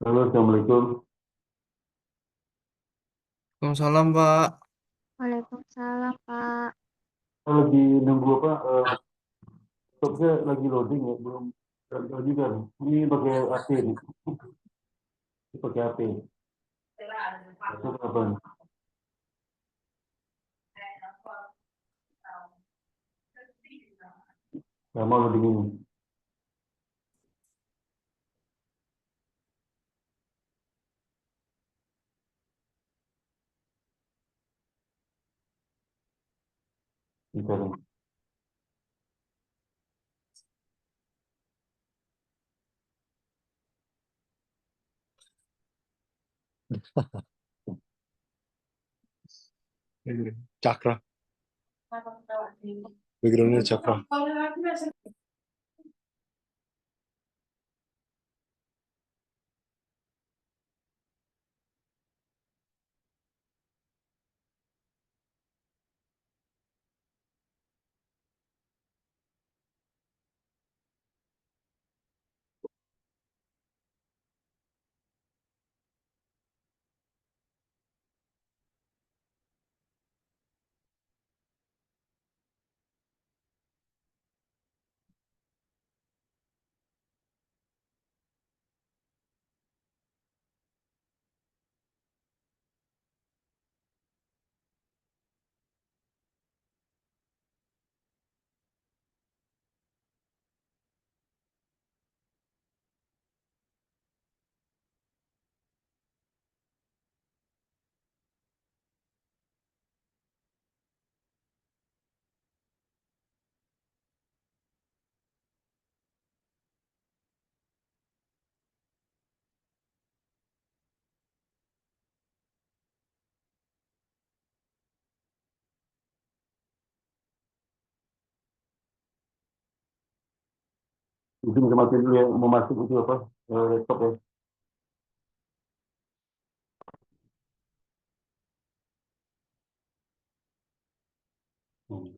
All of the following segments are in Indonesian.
Halo, Assalamualaikum. Waalaikumsalam, Pak. Waalaikumsalam, Pak. Saya lagi nunggu apa? Stoknya lagi loading ya, belum terlalu juga nih. Ini pakai AC nih, ini pakai AC. Masuk apa nih? Lama loading ini. Bentar nih. Cakra. Backgroundnya cakra. Itu bisa masukin dulu ya, mau masuk itu apa? Laptop ya. Hmm.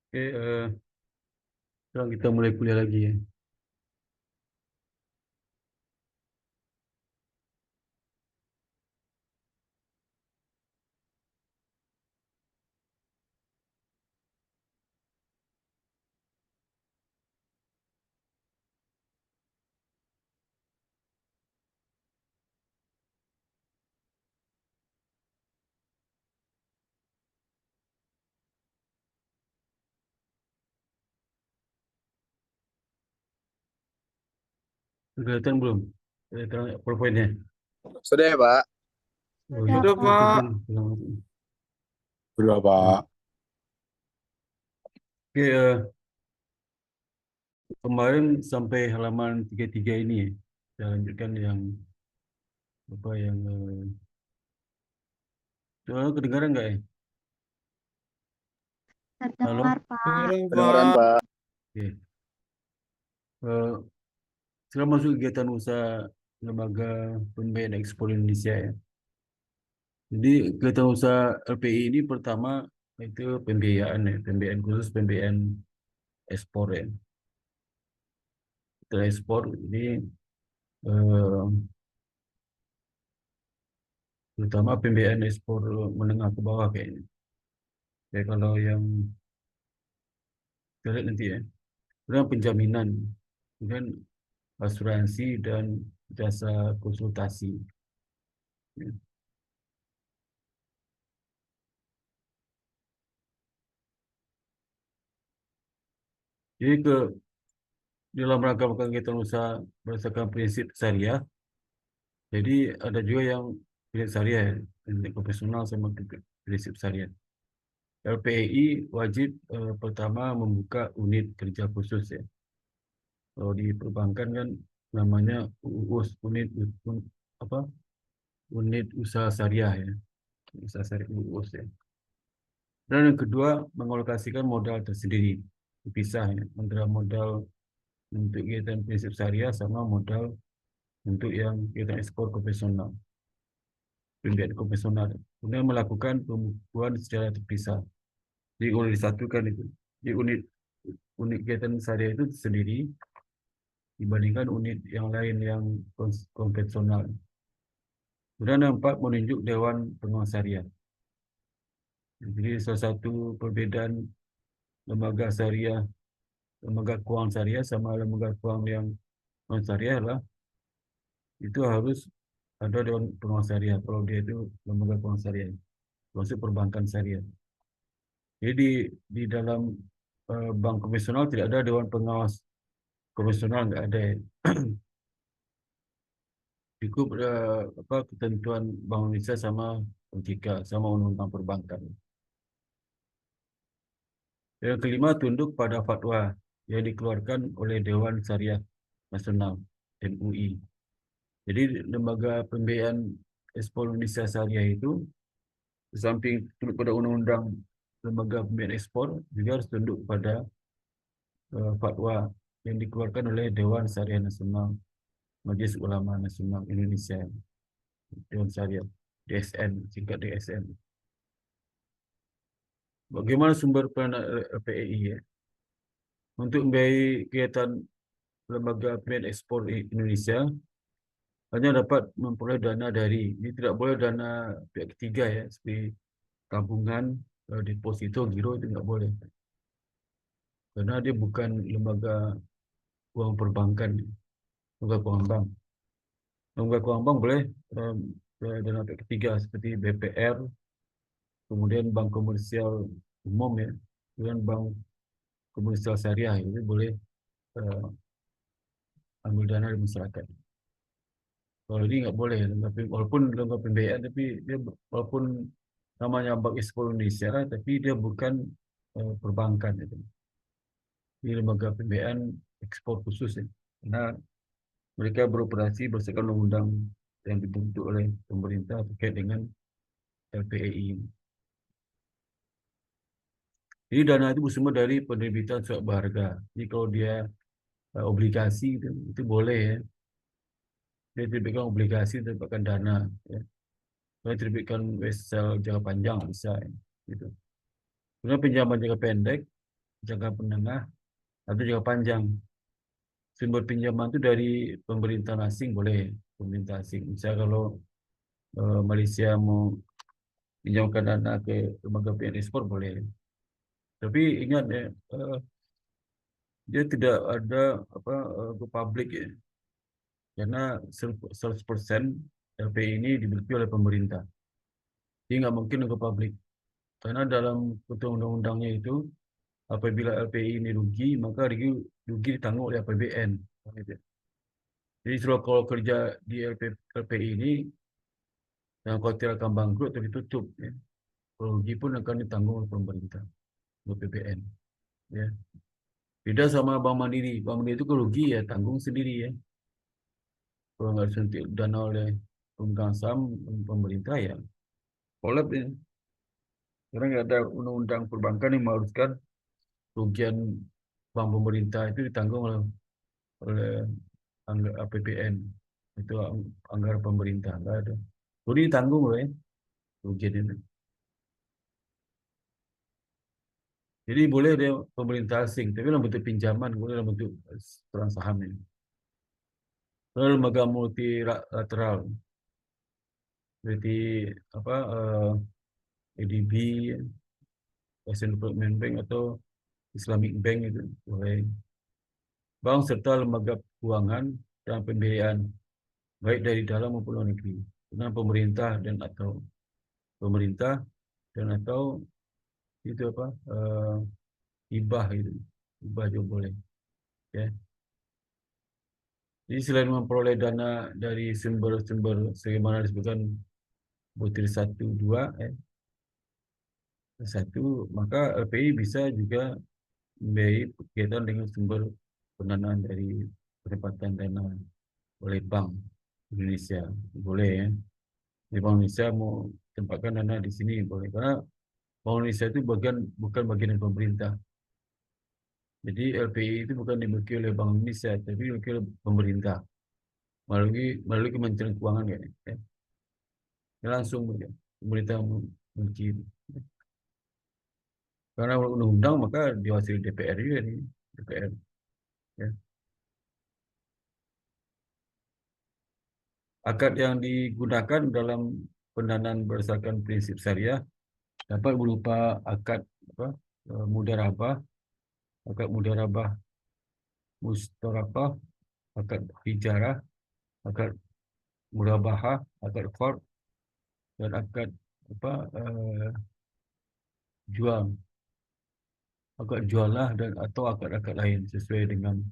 Oke, sekarang kita mulai kuliah lagi ya. Kelihatan belum? Kelihatan PowerPoint-nya? Sudah ya, Pak? Oh, Sudah, ya. Pak. Sudah, Pak. Oke, kemarin sampai halaman 33 ini ya. Saya lanjutkan yang apa yang kedengaran nggak ya? Halo? Terdengar, Pak. Kedengaran, Kedengaran, Pak. Pak. Oke. Eh, Sekarang masuk kegiatan usaha lembaga pembiayaan ekspor Indonesia ya. Jadi kegiatan usaha LPI ini pertama itu pembiayaan ya, pembiayaan khusus pembiayaan ekspor ya. Kita ekspor ini eh, terutama pembiayaan ekspor menengah ke bawah kayaknya. Ya kalau yang kita lihat nanti ya, kemudian penjaminan, kemudian asuransi dan jasa konsultasi. Ya. Jadi dalam rangka melakukan kegiatan usaha berdasarkan prinsip syariah, jadi ada juga yang prinsip syariah, ya, prinsip profesional sama prinsip syariah. LPI wajib pertama membuka unit kerja khusus ya. Kalau di perbankan kan namanya UUS, apa? Unit usaha syariah ya. Usaha syariah UUS ya. Dan yang kedua, mengalokasikan modal tersendiri. Dipisah ya, antara modal untuk kegiatan prinsip syariah sama modal untuk yang kegiatan ekspor konvensional, pembiayaan konvensional. Kemudian melakukan pembukuan secara terpisah. Jadi kalau disatukan itu, di unit unit kegiatan syariah itu sendiri dibandingkan unit yang lain yang konvensional. Kemudian yang keempat, menunjuk Dewan Pengawas Syariah. Jadi salah satu perbedaan lembaga syariah, lembaga keuangan syariah sama lembaga keuangan yang non syariah lah, itu harus ada Dewan Pengawas Syariah. Kalau dia itu lembaga keuangan syariah, masuk perbankan syariah. Jadi di dalam bank konvensional tidak ada Dewan Pengawas konvensional, nggak ada ya. Cukup apa ketentuan Bank Indonesia sama OJK sama undang-undang perbankan. Yang kelima, tunduk pada fatwa yang dikeluarkan oleh Dewan Syariah Nasional MUI. Jadi lembaga pembiayaan ekspor Indonesia Syariah itu di samping tunduk pada undang-undang lembaga pembiayaan ekspor juga harus tunduk pada fatwa yang dikeluarkan oleh Dewan Syariah Nasional Majelis Ulama Nasional Indonesia, Dewan Syariah DSN, singkat DSN. Bagaimana sumber peranan LPI ya? Untuk membiayai kegiatan lembaga pembiayaan ekspor Indonesia hanya dapat memperoleh dana dari, ini tidak boleh dana pihak ketiga ya, seperti tabungan, deposito, giro itu tidak boleh. Karena dia bukan lembaga uang perbankan, lembaga keuangan bank. Lembaga keuangan bank boleh dana pihak ketiga seperti BPR, kemudian bank komersial umum ya, kemudian bank komersial syariah itu boleh ambil dana dari masyarakat. Kalau ini nggak boleh, tapi walaupun lembaga pembiayaan, tapi dia walaupun namanya Bank Ekspor Indonesia, tapi dia bukan perbankan itu. Ini lembaga pembiayaan ekspor khusus ya. Karena mereka beroperasi berdasarkan undang-undang yang dibentuk oleh pemerintah terkait dengan LPI. Jadi dana itu bersumber dari penerbitan surat berharga. Jadi kalau dia obligasi itu boleh ya. Dia terbitkan obligasi, terbitkan dana. Ya. Kalau terbitkan wesel jangka panjang bisa ya. Gitu. Kemudian pinjaman jangka pendek jangka menengah, atau jangka panjang. Sumber pinjaman itu dari pemerintahan asing boleh, pemerintah asing. Misalnya kalau Malaysia mau pinjamkan dana ke lembaga pihak ekspor boleh. Tapi ingat ya, dia tidak ada apa ke publik ya. Karena 100% LPI ini dimiliki oleh pemerintah. Jadi nggak mungkin ke publik. Karena dalam ketentuan undang-undangnya itu, apabila LPI ini rugi, maka rugi ditanggung oleh APBN. Jadi kalau kerja di LPI ini, yang khawatir akan bangkrut atau ditutup, ya. Kalau rugi pun akan ditanggung oleh pemerintah, APBN. Ya. Beda sama Bank Mandiri. Bank Mandiri itu kalau rugi ya tanggung sendiri ya. Kalau nggak disuntik dana oleh pemegang saham pemerintah ya kolab ya. Karena nggak ada undang-undang perbankan yang mengharuskan kerugian bank pemerintah itu ditanggung oleh APBN. Itu anggaran pemerintah. Nggak ada. Jadi ditanggung loh ya kerugian itu. Jadi boleh dia pemerintah asing, tapi dalam bentuk pinjaman, boleh dalam bentuk peran saham ini. Lalu lembaga multilateral, seperti apa ADB, Asian Development Bank atau Islamic Bank itu boleh. Bank serta lembaga keuangan dan pembiayaan baik dari dalam maupun luar negeri. Dengan pemerintah dan atau itu apa hibah itu, hibah juga boleh. Ya. Jadi selain memperoleh dana dari sumber-sumber sebagaimana disebutkan butir 1, 2, maka LPI bisa juga membiayai kegiatan dengan sumber pendanaan dari penempatan dana oleh Bank Indonesia. Boleh ya. Di Bank Indonesia mau tempatkan dana di sini boleh. Karena Bank Indonesia itu bukan bagian dari pemerintah. Jadi LPI itu bukan dimiliki oleh Bank Indonesia, tapi dimiliki oleh pemerintah melalui Kementerian Keuangan ya. Ya, langsung ya, pemerintah memiliki. Karena undang-undang maka diwakili DPR juga nih, DPR. Ya. Akad yang digunakan dalam pendanaan berdasarkan prinsip syariah dapat berupa akad apa, mudharabah, akad mudharabah mustarakah, akad hijarah, akad murabahah, akad qard, dan akad apa jual, akad jualah dan atau akad-akad lain sesuai dengan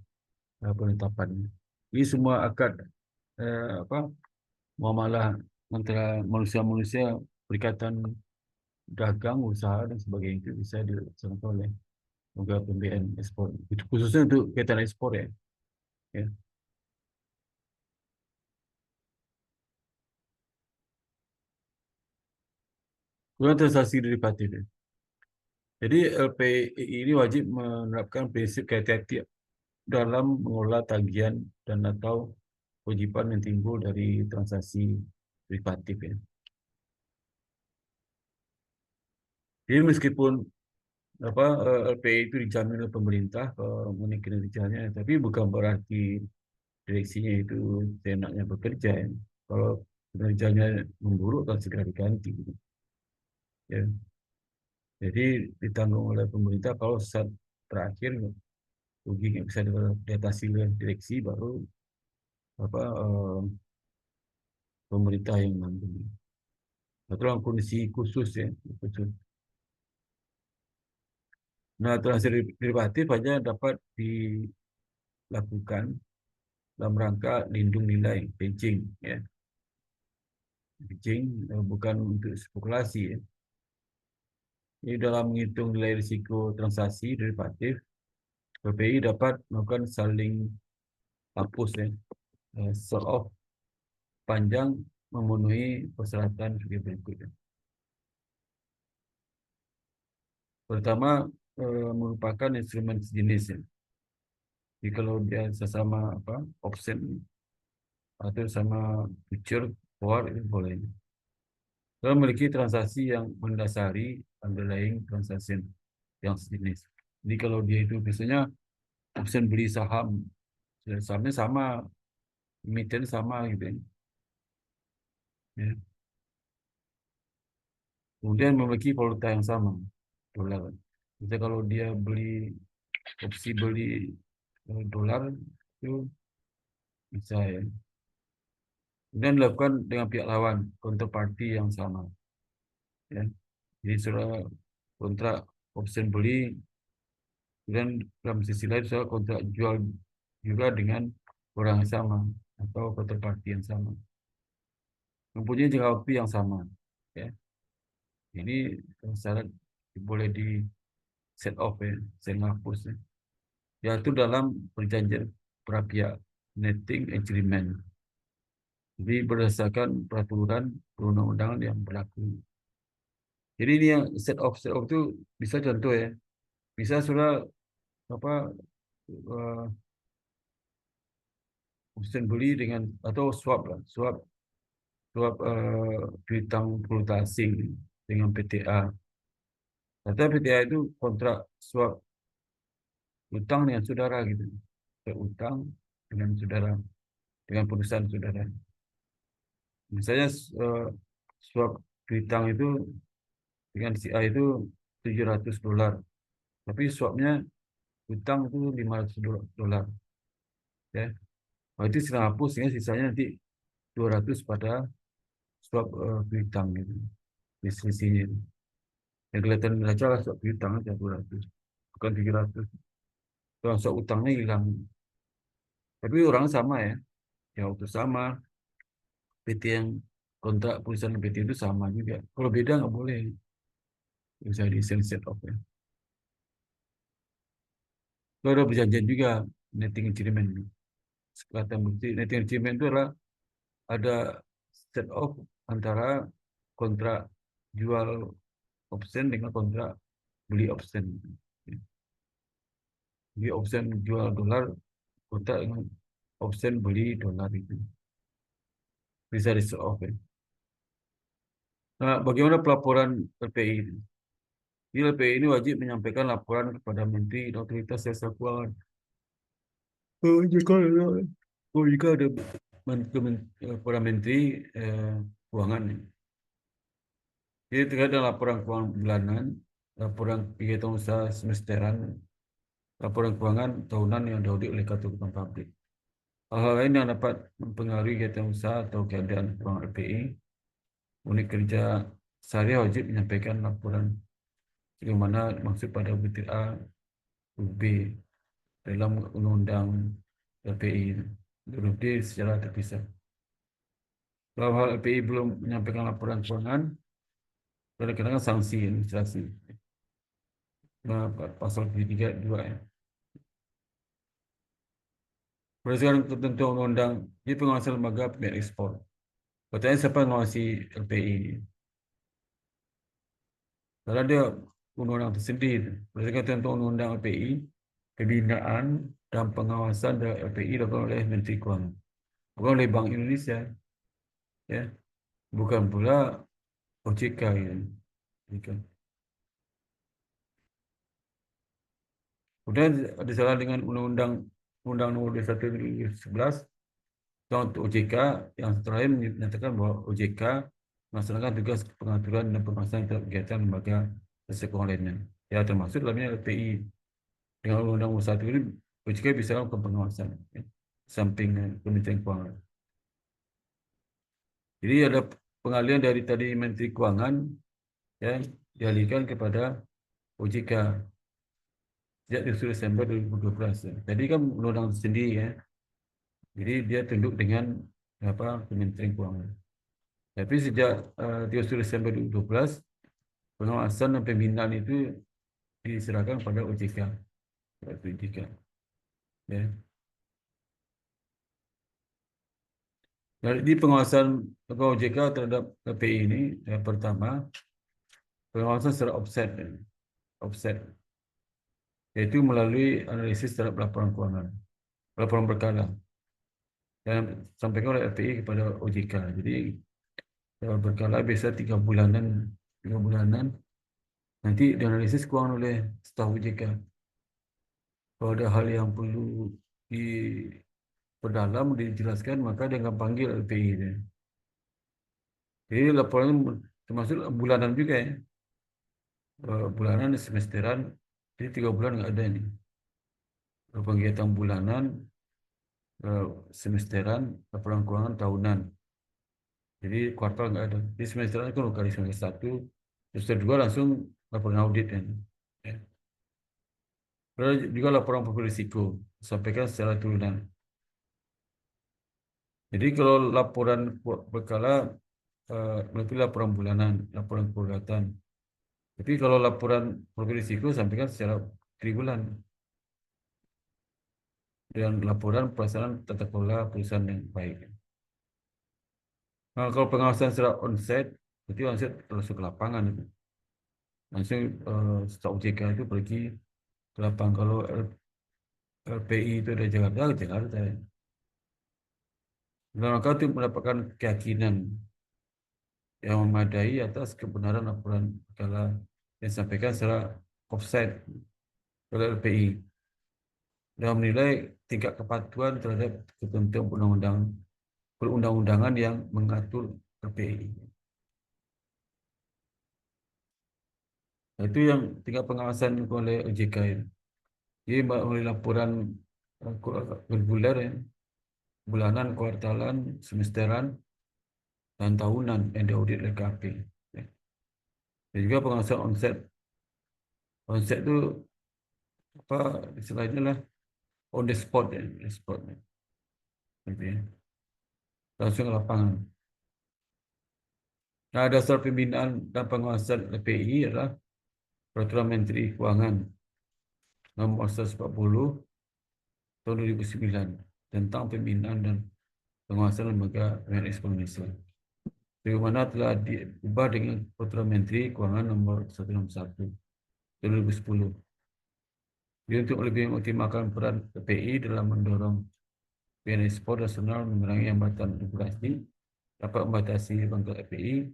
penetapan. Ini semua akad apa muamalah antara manusia-manusia, perikatan dagang, usaha dan sebagainya itu bisa dilaksanakan oleh lembaga pembiayaan ekspor. Itu khususnya untuk kegiatan ekspor ya. Ya. Kemudian transaksi derivatif. Ya. Jadi LPI ini wajib menerapkan prinsip kehati-hati dalam mengelola tagihan dan atau kewajiban yang timbul dari transaksi derivatif ya. Jadi meskipun apa LPI itu dijamin oleh pemerintah mengenai kinerjanya, tapi bukan berarti direksinya itu seenaknya bekerja ya. Kalau kinerjanya memburuk kan segera diganti gitu. Ya. Jadi ditanggung oleh pemerintah kalau saat terakhir rugi yang bisa diatasi oleh direksi baru apa pemerintah yang menanggung. Atau dalam kondisi khusus ya, khusus. Nah, transaksi derivatif hanya dapat dilakukan dalam rangka lindung nilai, hedging ya. Hedging bukan untuk spekulasi ya. Jadi dalam menghitung nilai risiko transaksi derivatif, BPI dapat melakukan saling hapus ya, sell off panjang memenuhi persyaratan sebagai berikut. Ya. Pertama, merupakan instrumen sejenis ya. Jadi kalau dia sesama apa option atau sama future forward itu boleh. Kalau memiliki transaksi yang mendasari underlying transaction yang sejenis. Jadi kalau dia itu biasanya option beli saham, sahamnya sama, emiten sama gitu ya. Ya. Kemudian memiliki valuta yang sama, dolar. Jadi kalau dia beli opsi beli dolar itu bisa ya. Kemudian dilakukan dengan pihak lawan, counterparty yang sama. Ya. Jadi sudah kontrak option beli, dan dalam sisi lain soal kontrak jual juga dengan orang yang sama atau counterparty yang sama, mempunyai jangka waktu yang sama. Ya. Ini syarat boleh di set off ya, saya ngapus ya. Yaitu dalam perjanjian pihak netting agreement. Jadi berdasarkan peraturan perundang-undangan yang berlaku. Jadi ini yang set off itu bisa contoh ya. Bisa sudah apa uh, option beli dengan atau swap lah, swap swap piutang valuta asing dengan PTA. Kata PTA itu kontrak swap utang dengan saudara gitu. Utang dengan saudara, dengan perusahaan saudara. Misalnya swap piutang itu dengan si A itu $700, tapi swapnya utang itu $500, ya. Nah, itu sudah hapus, ya, sisanya nanti 200 pada swap piutang gitu, selisihnya itu. Yang kelihatan neraca lah swap piutang aja 200, bukan 700. Kalau swap utangnya hilang, tapi orang sama ya, yang waktu sama, PT yang kontrak perusahaan PT itu sama juga. Kalau beda nggak boleh, bisa di set off ya. Itu ada perjanjian juga netting agreement. Kelihatan bukti netting agreement itu adalah ada set off antara kontrak jual option dengan kontrak beli option. Jadi option jual dolar, kontrak dengan option beli dolar itu bisa di set off ya. Nah, bagaimana pelaporan LPI ini? Jadi LPI ini wajib menyampaikan laporan kepada Menteri dan Otoritas Jasa Keuangan. Jika ada kepada Menteri Keuangan. Jadi terkait laporan keuangan bulanan, laporan kegiatan usaha semesteran, laporan keuangan tahunan yang diaudit oleh Kantor Keuangan Publik. Hal-hal lain yang dapat mempengaruhi kegiatan usaha atau keadaan keuangan LPI, unit kerja sehari wajib menyampaikan laporan bagaimana maksud pada butir A, B dalam undang-undang LPI, huruf D secara terpisah. Kalau hal LPI belum menyampaikan laporan keuangan, kadang-kadang sanksi administrasi. Nah, pasal 332 ya. Berdasarkan ketentuan undang-undang di pengawasan lembaga pembiayaan ekspor. Pertanyaan siapa yang mengawasi LPI ini? Kalau ada undang-undang tersendiri, berdasarkan ketentuan undang-undang LPI, pembinaan dan pengawasan dari LPI dilakukan oleh Menteri Keuangan, bukan oleh Bank Indonesia, ya, bukan pula OJK ya. Kemudian ada salah dengan Undang-Undang Nomor 21 2011 tentang OJK yang terakhir menyatakan bahwa OJK melaksanakan tugas pengaturan dan pengawasan terhadap kegiatan lembaga jasa keuangan lainnya. Ya, termasuk dalamnya LPI. Dengan Undang-Undang Nomor 1 ini OJK bisa melakukan pengawasan, ya, samping Kementerian Keuangan. Jadi ada pengalihan dari tadi Menteri Keuangan, ya, dialihkan kepada OJK sejak 1 Desember 2012. Ya. Jadi kan undang-undang sendiri ya. Jadi dia tunduk dengan Kementerian Keuangan. Tapi sejak 31 Desember 2012, pengawasan dan pembinaan itu diserahkan pada OJK. OJK. Ya. Jadi pengawasan OJK terhadap LPI ini, yang pertama, pengawasan secara offset, yaitu melalui analisis terhadap laporan keuangan, laporan berkala, yang disampaikan oleh LPI kepada OJK. Jadi berkala biasa 3 bulanan, nanti dianalisis keuangan oleh staf OJK. Kalau ada hal yang perlu diperdalam, dijelaskan, maka dia akan panggil LPI dia. Jadi laporan termasuk bulanan juga ya. Bulanan, semesteran, jadi 3 bulan nggak ada nih. Kegiatan bulanan, semesteran, laporan keuangan tahunan. Jadi kuartal nggak ada. Di semesteran itu kali semester 1, semester 2 langsung laporan audit kan. Ya. Lalu juga laporan profil risiko sampaikan secara turunan. Jadi kalau laporan berkala berarti laporan bulanan, laporan kegiatan. Tapi kalau laporan profil risiko sampaikan secara triwulan dan laporan pelaksanaan tata kelola perusahaan yang baik. Nah, kalau pengawasan secara onsite, berarti onsite langsung ke lapangan itu. Langsung staf OJK itu pergi ke lapangan. Kalau LPI itu dari Jakarta, ke Jakarta. Dan maka itu mendapatkan keyakinan yang memadai atas kebenaran laporan kalau yang disampaikan secara offsite oleh LPI dan menilai tingkat kepatuhan terhadap ketentuan perundang-undangan yang mengatur LPI. Nah, itu yang tingkat pengawasan oleh OJK ini. Jadi melalui laporan reguler ya, bulanan, kuartalan, semesteran, dan tahunan yang diaudit oleh KP. Ya. Dan juga pengawasan onset. Onset itu apa istilahnya lah on the spot ya, on the spot. Ya. Gitu ya. Langsung ke lapangan. Nah, dasar pembinaan dan pengawasan LPI adalah Peraturan Menteri Keuangan Nomor 140 Tahun 2009 tentang pembinaan dan pengawasan lembaga PNS Indonesia. Bagaimana telah diubah dengan Peraturan Menteri Keuangan Nomor 161 Tahun 2010. Jadi untuk lebih mengoptimalkan peran PPI dalam mendorong PNS nasional mengurangi hambatan regulasi, dapat membatasi bangkit PPI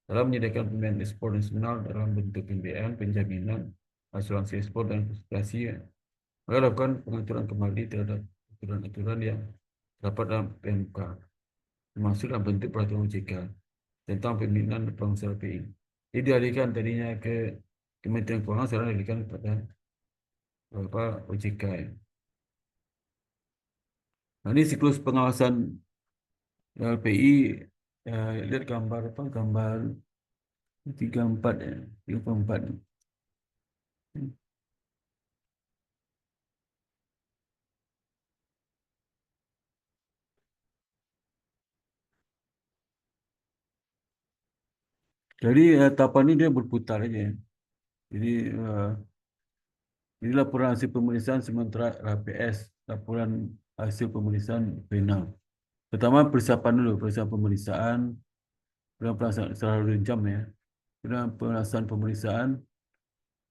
dalam menyediakan pembinaan ekspor nasional dalam bentuk pembiayaan, penjaminan, asuransi ekspor dan investasi. Maka lakukan pengaturan kembali terhadap aturan-aturan yang dapat dalam PMK, termasuk dalam bentuk peraturan OJK tentang pembinaan pengusaha PPI. Jadi dialihkan tadinya ke Kementerian Keuangan, sekarang dialihkan kepada OJK. Ya. Nah, ini siklus pengawasan LPI. Lihat gambar apa? Gambar 34 ya, 34. Jadi tahapan ini dia berputar aja. Jadi ini laporan hasil pemeriksaan sementara RPS, laporan hasil pemeriksaan final. Pertama persiapan dulu, persiapan pemeriksaan, kemudian pelaksanaan secara jam ya, kemudian pelaksanaan pemeriksaan,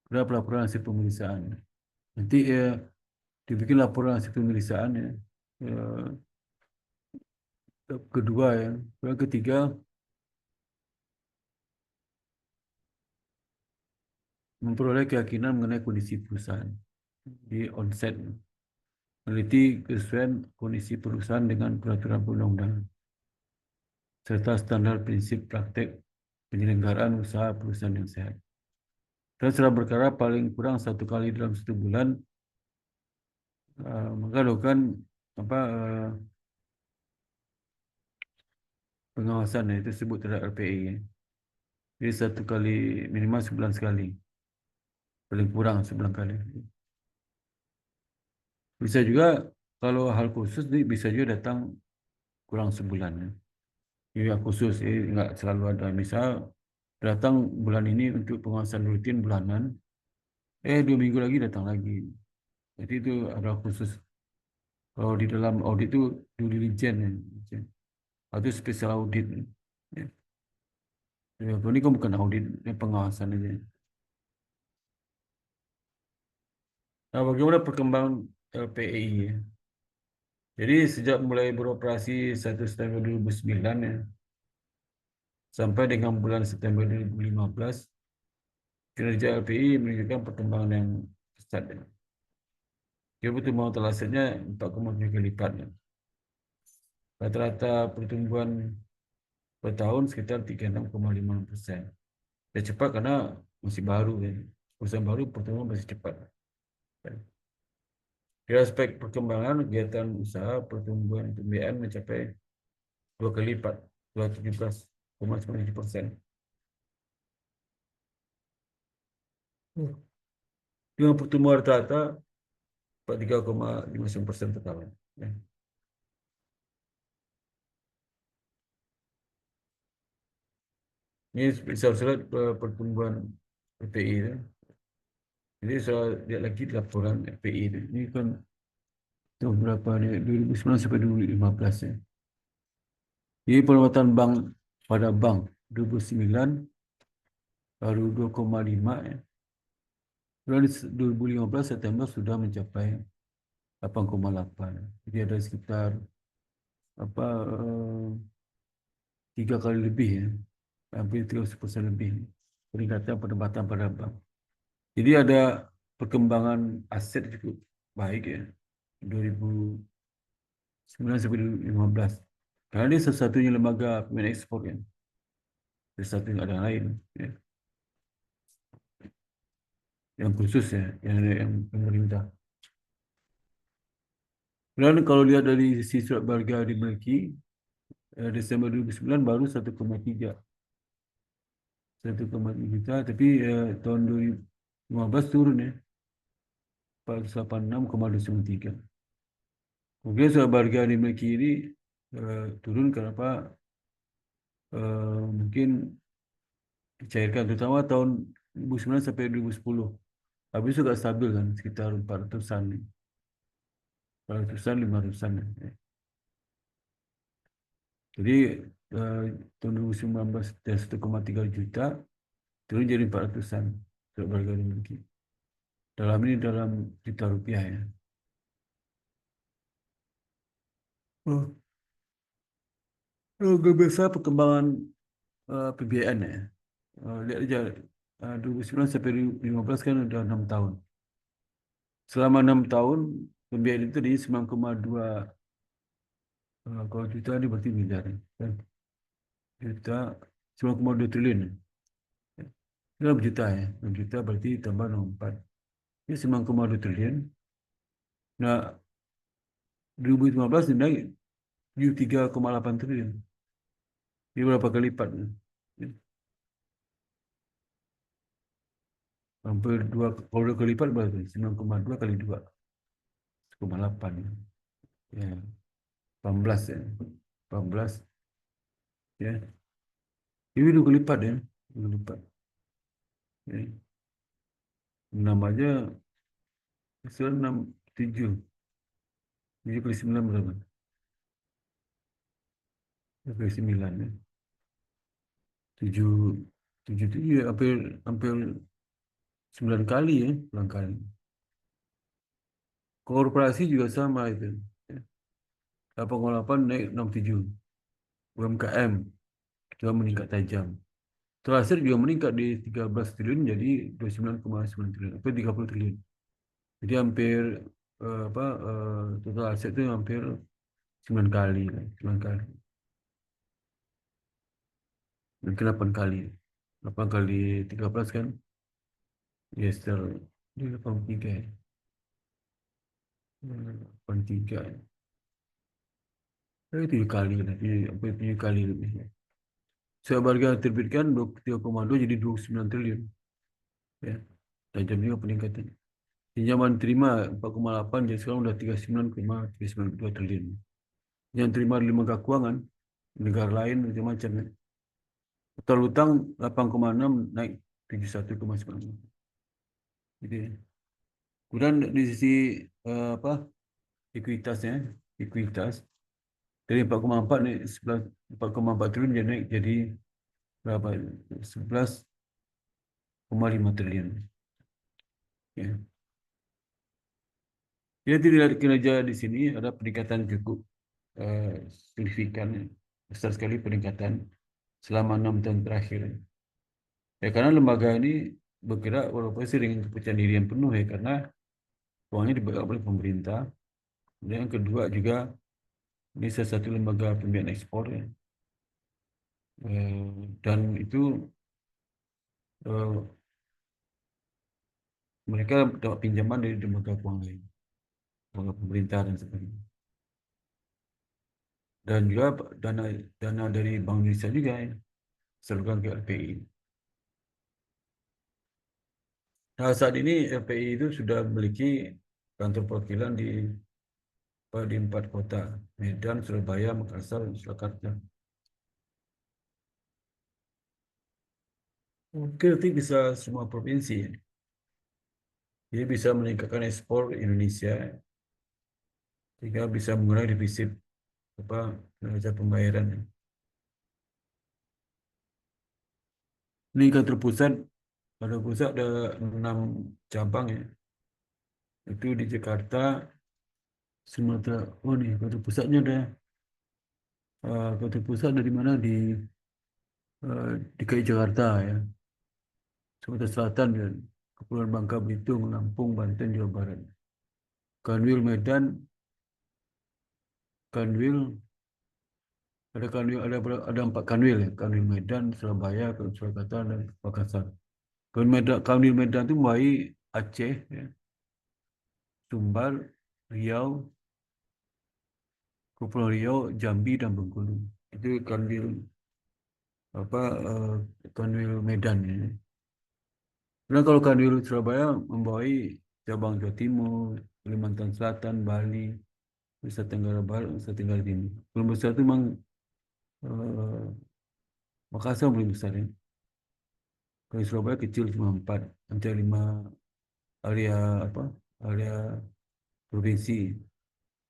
kemudian pelaporan hasil pemeriksaan. Nanti dibikin laporan hasil pemeriksaan ya. Kedua ya, kemudian ketiga memperoleh keyakinan mengenai kondisi perusahaan di onset, meneliti kesesuaian kondisi perusahaan dengan peraturan perundang-undangan serta standar prinsip praktek penyelenggaraan usaha perusahaan yang sehat. Dan setelah berkara paling kurang 1 kali dalam 1 bulan, maka lakukan apa pengawasan itu disebut terhadap LPI. Jadi 1 kali minimal sebulan sekali, paling kurang sebulan kali. Bisa juga kalau hal khusus bisa juga datang kurang sebulan. Ya. Ini khusus, enggak selalu ada. Misal datang bulan ini untuk pengawasan rutin bulanan, 2 minggu lagi datang lagi. Jadi itu ada khusus. Kalau di dalam audit itu due diligence ya. Atau special audit. Ya. Ini kan bukan audit, ini pengawasan aja. Nah, bagaimana perkembangan LPI? Ya? Jadi sejak mulai beroperasi 1 September 2009 ya, sampai dengan bulan September 2015, kinerja LPI menunjukkan perkembangan yang pesat. Ya. Kira pertumbuhan total asetnya 4,7 kali lipat. Ya. Rata-rata pertumbuhan per tahun sekitar 36,5%. Ya cepat karena masih baru kan. Perusahaan baru pertumbuhan masih cepat. Dari aspek perkembangan kegiatan usaha pertumbuhan pembiayaan mencapai 2 kali lipat, 217,97%. Dengan pertumbuhan rata-rata 43,59% per tahun. Ya. Ini surat pertumbuhan PPI itu. Jadi saya lihat lagi laporan PPI itu. Ini kan tahun berapa ni? 2009 sampai 2015 ya. Jadi penguatan bank pada bank 2009 baru 2,5 ya. Bulan 2015 September sudah mencapai 8,8. Jadi ada sekitar apa 3 kali lebih ya. Hampir 30% lebih peningkatan pendapatan pada bank. Jadi ada perkembangan aset cukup baik ya. 2009 sampai 2015. Karena dia satu-satunya lembaga pemain ekspor kan. Satu-satunya ada yang lain ya. Yang khusus ya, yang pemerintah. Dan kalau lihat dari sisi surat berharga dimiliki, Desember 2009 baru 1,3 juta, tapi tahun 2015 turun ya, 486,293. Kemudian surat berharga dimiliki ini turun kenapa? Mungkin dicairkan terutama tahun 2009 sampai 2010. Habis itu agak stabil kan, sekitar 400-an, 400-an, 500-an. Ya. Jadi tahun 2019 dari 1,3 juta turun jadi 400-an surat berharga dimiliki. Dalam ini dalam juta rupiah ya. Biasa perkembangan pembiayaan ya. Lihat aja 2009 sampai 2015 kan udah 6 tahun. Selama 6 tahun pembiayaan itu di 9,2 kalau juta ini berarti miliar kan. Juta 9,2 triliun. Ya. Dalam juta ya. 6 juta berarti tambah 4. Ini 9,2 triliun. Nah, 2015 dia naik 3,8 triliun. Ini berapa kali lipat? Ya. Hampir kalau 2 kali lipat berarti 9,2 kali 2. 1,8 ya. 18 ya. 18 ya. Ini 2 kali lipat ya. 2 kali lipat. Ya. 6 aja 6, 7. 7 kali 9 berapa? 7 kali 9 ya. 7 7 7 ya, hampir 9 kali ya, 9 kali. Korporasi juga sama itu. 8,8 naik 67. UMKM juga meningkat tajam. Terakhir juga meningkat di 13 triliun jadi 29,9 triliun. Hampir 30 triliun. Jadi hampir total aset itu hampir 9 kali. 9 kali. Mungkin 8 kali. 8 kali 13 kan? Ya, sekitar 83 ya. 83 ya. 7 kali lah. 7 kali lebih. Saya harga terbitkan 23,2 jadi 29 triliun. Ya. Tajam juga peningkatan. Pinjaman terima 4,8 jadi sekarang sudah 39,392 triliun. Yang terima di lembaga keuangan negara lain macam-macam. Ya. Total hutang 8,6 naik 71,9. Jadi kemudian di sisi ekuitasnya, ekuitas dari 4,4 naik 4,4 triliun jadi naik jadi berapa? 11,5 triliun. Ya. Jadi dilihat kinerja di sini ada peningkatan cukup signifikan, besar sekali peningkatan selama 6 tahun terakhir. Ya karena lembaga ini bergerak walaupun sering dengan kepercayaan diri yang penuh ya karena uangnya dipegang oleh pemerintah. Dan yang kedua juga ini salah satu lembaga pembiayaan ekspor ya. Dan itu eh, mereka dapat pinjaman dari lembaga keuangan lain, lembaga pemerintah dan sebagainya. Dan juga dana dana dari Bank Indonesia juga ya, salurkan ke LPI. Nah, saat ini LPI itu sudah memiliki kantor perwakilan di 4 kota, Medan, Surabaya, Makassar, dan Surakarta. Mungkin nanti bisa semua provinsi, ya. Jadi bisa meningkatkan ekspor Indonesia, sehingga bisa mengurangi defisit apa neraca pembayaran. Ini kantor pusat, pada pusat ada 6 cabang ya. Itu di Jakarta, Sumatera. Oh nih, kantor pusatnya ada. Kantor pusat dari mana DKI Jakarta ya. Sumatera Selatan dan Kepulauan Bangka Belitung, Lampung, Banten, Jawa Barat. Kanwil Medan, Kanwil ada 4 kanwil ya. Kanwil Medan, Surabaya, Surakarta dan Makassar. Kanwil Medan itu mulai Aceh, ya, Sumbar, Riau, Kepulauan Riau, Jambi dan Bengkulu. Itu kanwil apa kanwil Medan ya. Karena kalau kanwil Surabaya membawahi cabang Jawa Timur, Kalimantan Selatan, Bali, Nusa Tenggara Barat, Nusa Tenggara Timur. Belum besar itu memang eh, Makassar belum besar ya. Kalau Surabaya kecil cuma 4, nanti 5 area apa? Area provinsi.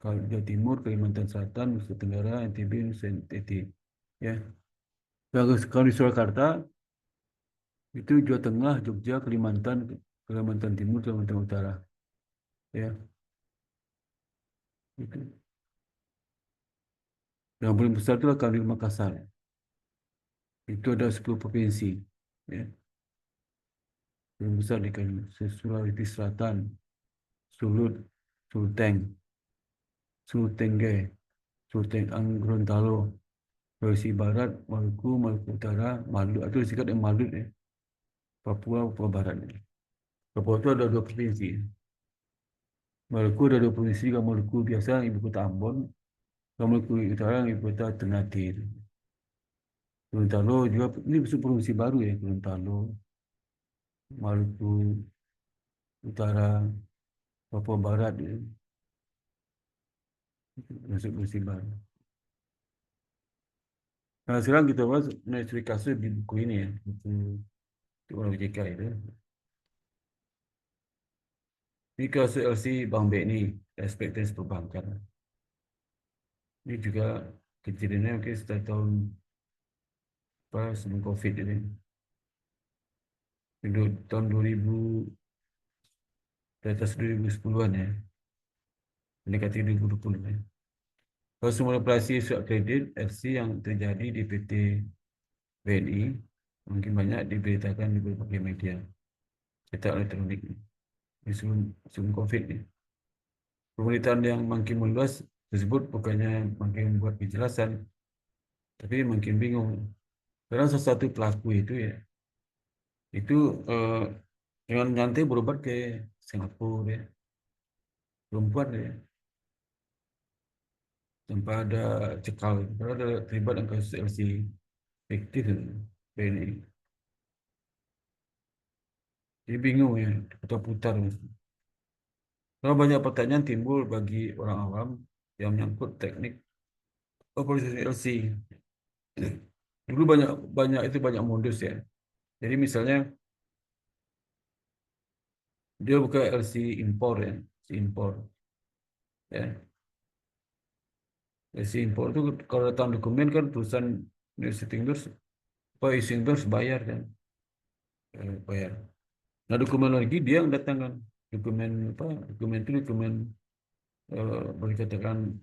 Kalau Jawa Timur, Kalimantan Selatan, Nusa Tenggara, NTB, Nusa NTT. Ya. Kalau di Surakarta itu Jawa Tengah, Jogja, Kalimantan, Kalimantan Timur, Kalimantan Utara. Ya, itu. Yang paling besar itu adalah Kanwil Makassar. Itu ada 10 provinsi. Ya. Yang besar di Sulawesi Selatan, Sulut, Sulteng, Sultengge, Sulteng Gorontalo, Sulawesi Barat, Maluku, Maluku Utara, Maluku, itu disingkat yang Maluku ya. Papua, Papua Barat. Papua itu ada 2 provinsi. Maluku ada 2 provinsi, kalau Maluku biasa ibu kota Ambon, kalau Maluku Utara ibu kota Ternate. Gorontalo juga ini provinsi baru ya, Gorontalo, Maluku Utara, Papua Barat ya, masuk provinsi baru. Nah, sekarang kita bahas studi kasus di buku ini ya, buku orang OJK itu. Ini kasus LC Bank BNI, Ekspektasi Perbankan. Ini juga kejadiannya mungkin setelah sebelum COVID ini. Itu tahun 2000, di atas 2010-an ya. Mendekati 2020 ya. Kalau semua operasi surat kredit LC yang terjadi di PT BNI mungkin banyak diberitakan di berbagai media cetak elektronik ini sebelum COVID ini. Pemberitaan yang makin meluas tersebut bukannya makin membuat kejelasan, tapi makin bingung. Karena salah satu pelaku itu ya, itu eh, dengan nyantai berobat ke Singapura ya, belum kuat ya, tanpa ada cekal, karena ada terlibat dengan kasus LC fiktif ya, BNI. Jadi bingung ya, putar-putar. Karena banyak pertanyaan timbul bagi orang awam yang menyangkut teknik operasi LC. Dulu banyak banyak itu banyak modus ya. Jadi misalnya dia buka LC impor ya, LC impor ya. LC impor itu kalau datang dokumen kan perusahaan University Inggris apa isi Inggris bayar kan, bayar. Nah dokumen lagi dia yang datangkan dokumen apa dokumen itu dokumen boleh katakan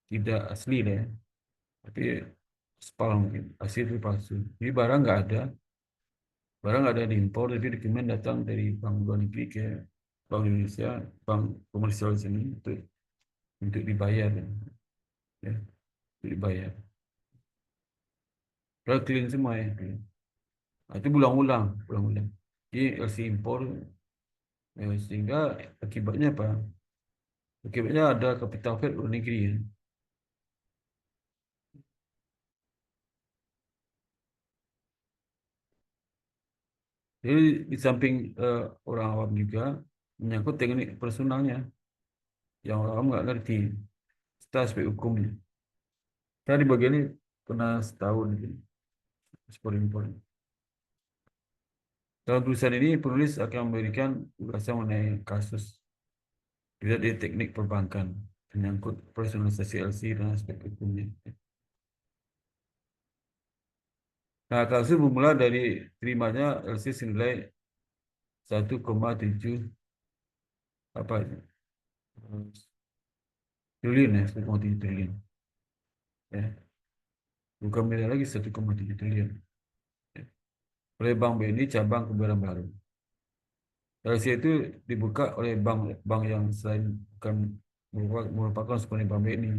tidak asli lah ya. Tapi spal mungkin asli itu palsu. Jadi barang nggak ada diimpor, tapi dokumen datang dari bank luar negeri ke Bank Indonesia, bank komersial di sini untuk dibayar, ya, untuk dibayar. Kalau clean semua ya, clean. Itu berulang-ulang, berulang-ulang. Jadi LC impor, sehingga akibatnya apa? Akibatnya ada capital flight luar negeri. Ya. Jadi di samping orang awam juga menyangkut teknik personalnya yang orang awam nggak ngerti serta aspek hukumnya. Saya di bagian ini pernah setahun gitu, ekspor impor. Dalam tulisan ini penulis akan memberikan ulasan mengenai kasus tidak di teknik perbankan menyangkut personalisasi LC dan aspek hukumnya. Nah, kasus bermula dari terimanya LC senilai 1,7 apa triliun ya, 1,7 triliun. Ya. Bukan miliar lagi 1,7 triliun. Ya. Oleh Bank BNI cabang Kebayoran Baru. LC itu dibuka oleh bank yang selain bukan merupakan sebenarnya Bank BNI.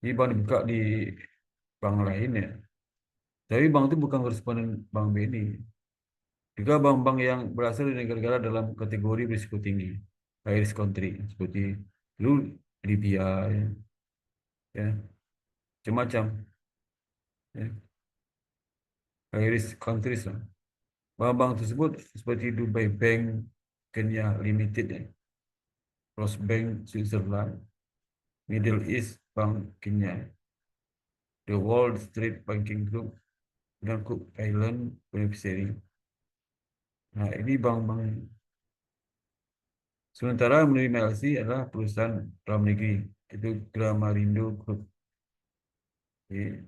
Jadi bank dibuka di bank lain ya. Tapi bank itu bukan koresponden Bank BNI. Juga bank-bank yang berasal dari negara-negara dalam kategori risiko tinggi, high risk country, seperti dulu Libya, ya, macam-macam, ya, high risk countries lah. Bank-bank tersebut seperti Dubai Bank, Kenya Limited, ya, Ross Bank Switzerland, Middle East Bank Kenya, The Wall Street Banking Group, dan Cook Island Beneficiary. Nah, ini bank-bank. Sementara yang menerima LC adalah perusahaan dalam negeri, itu Gramarindo Group. Oke.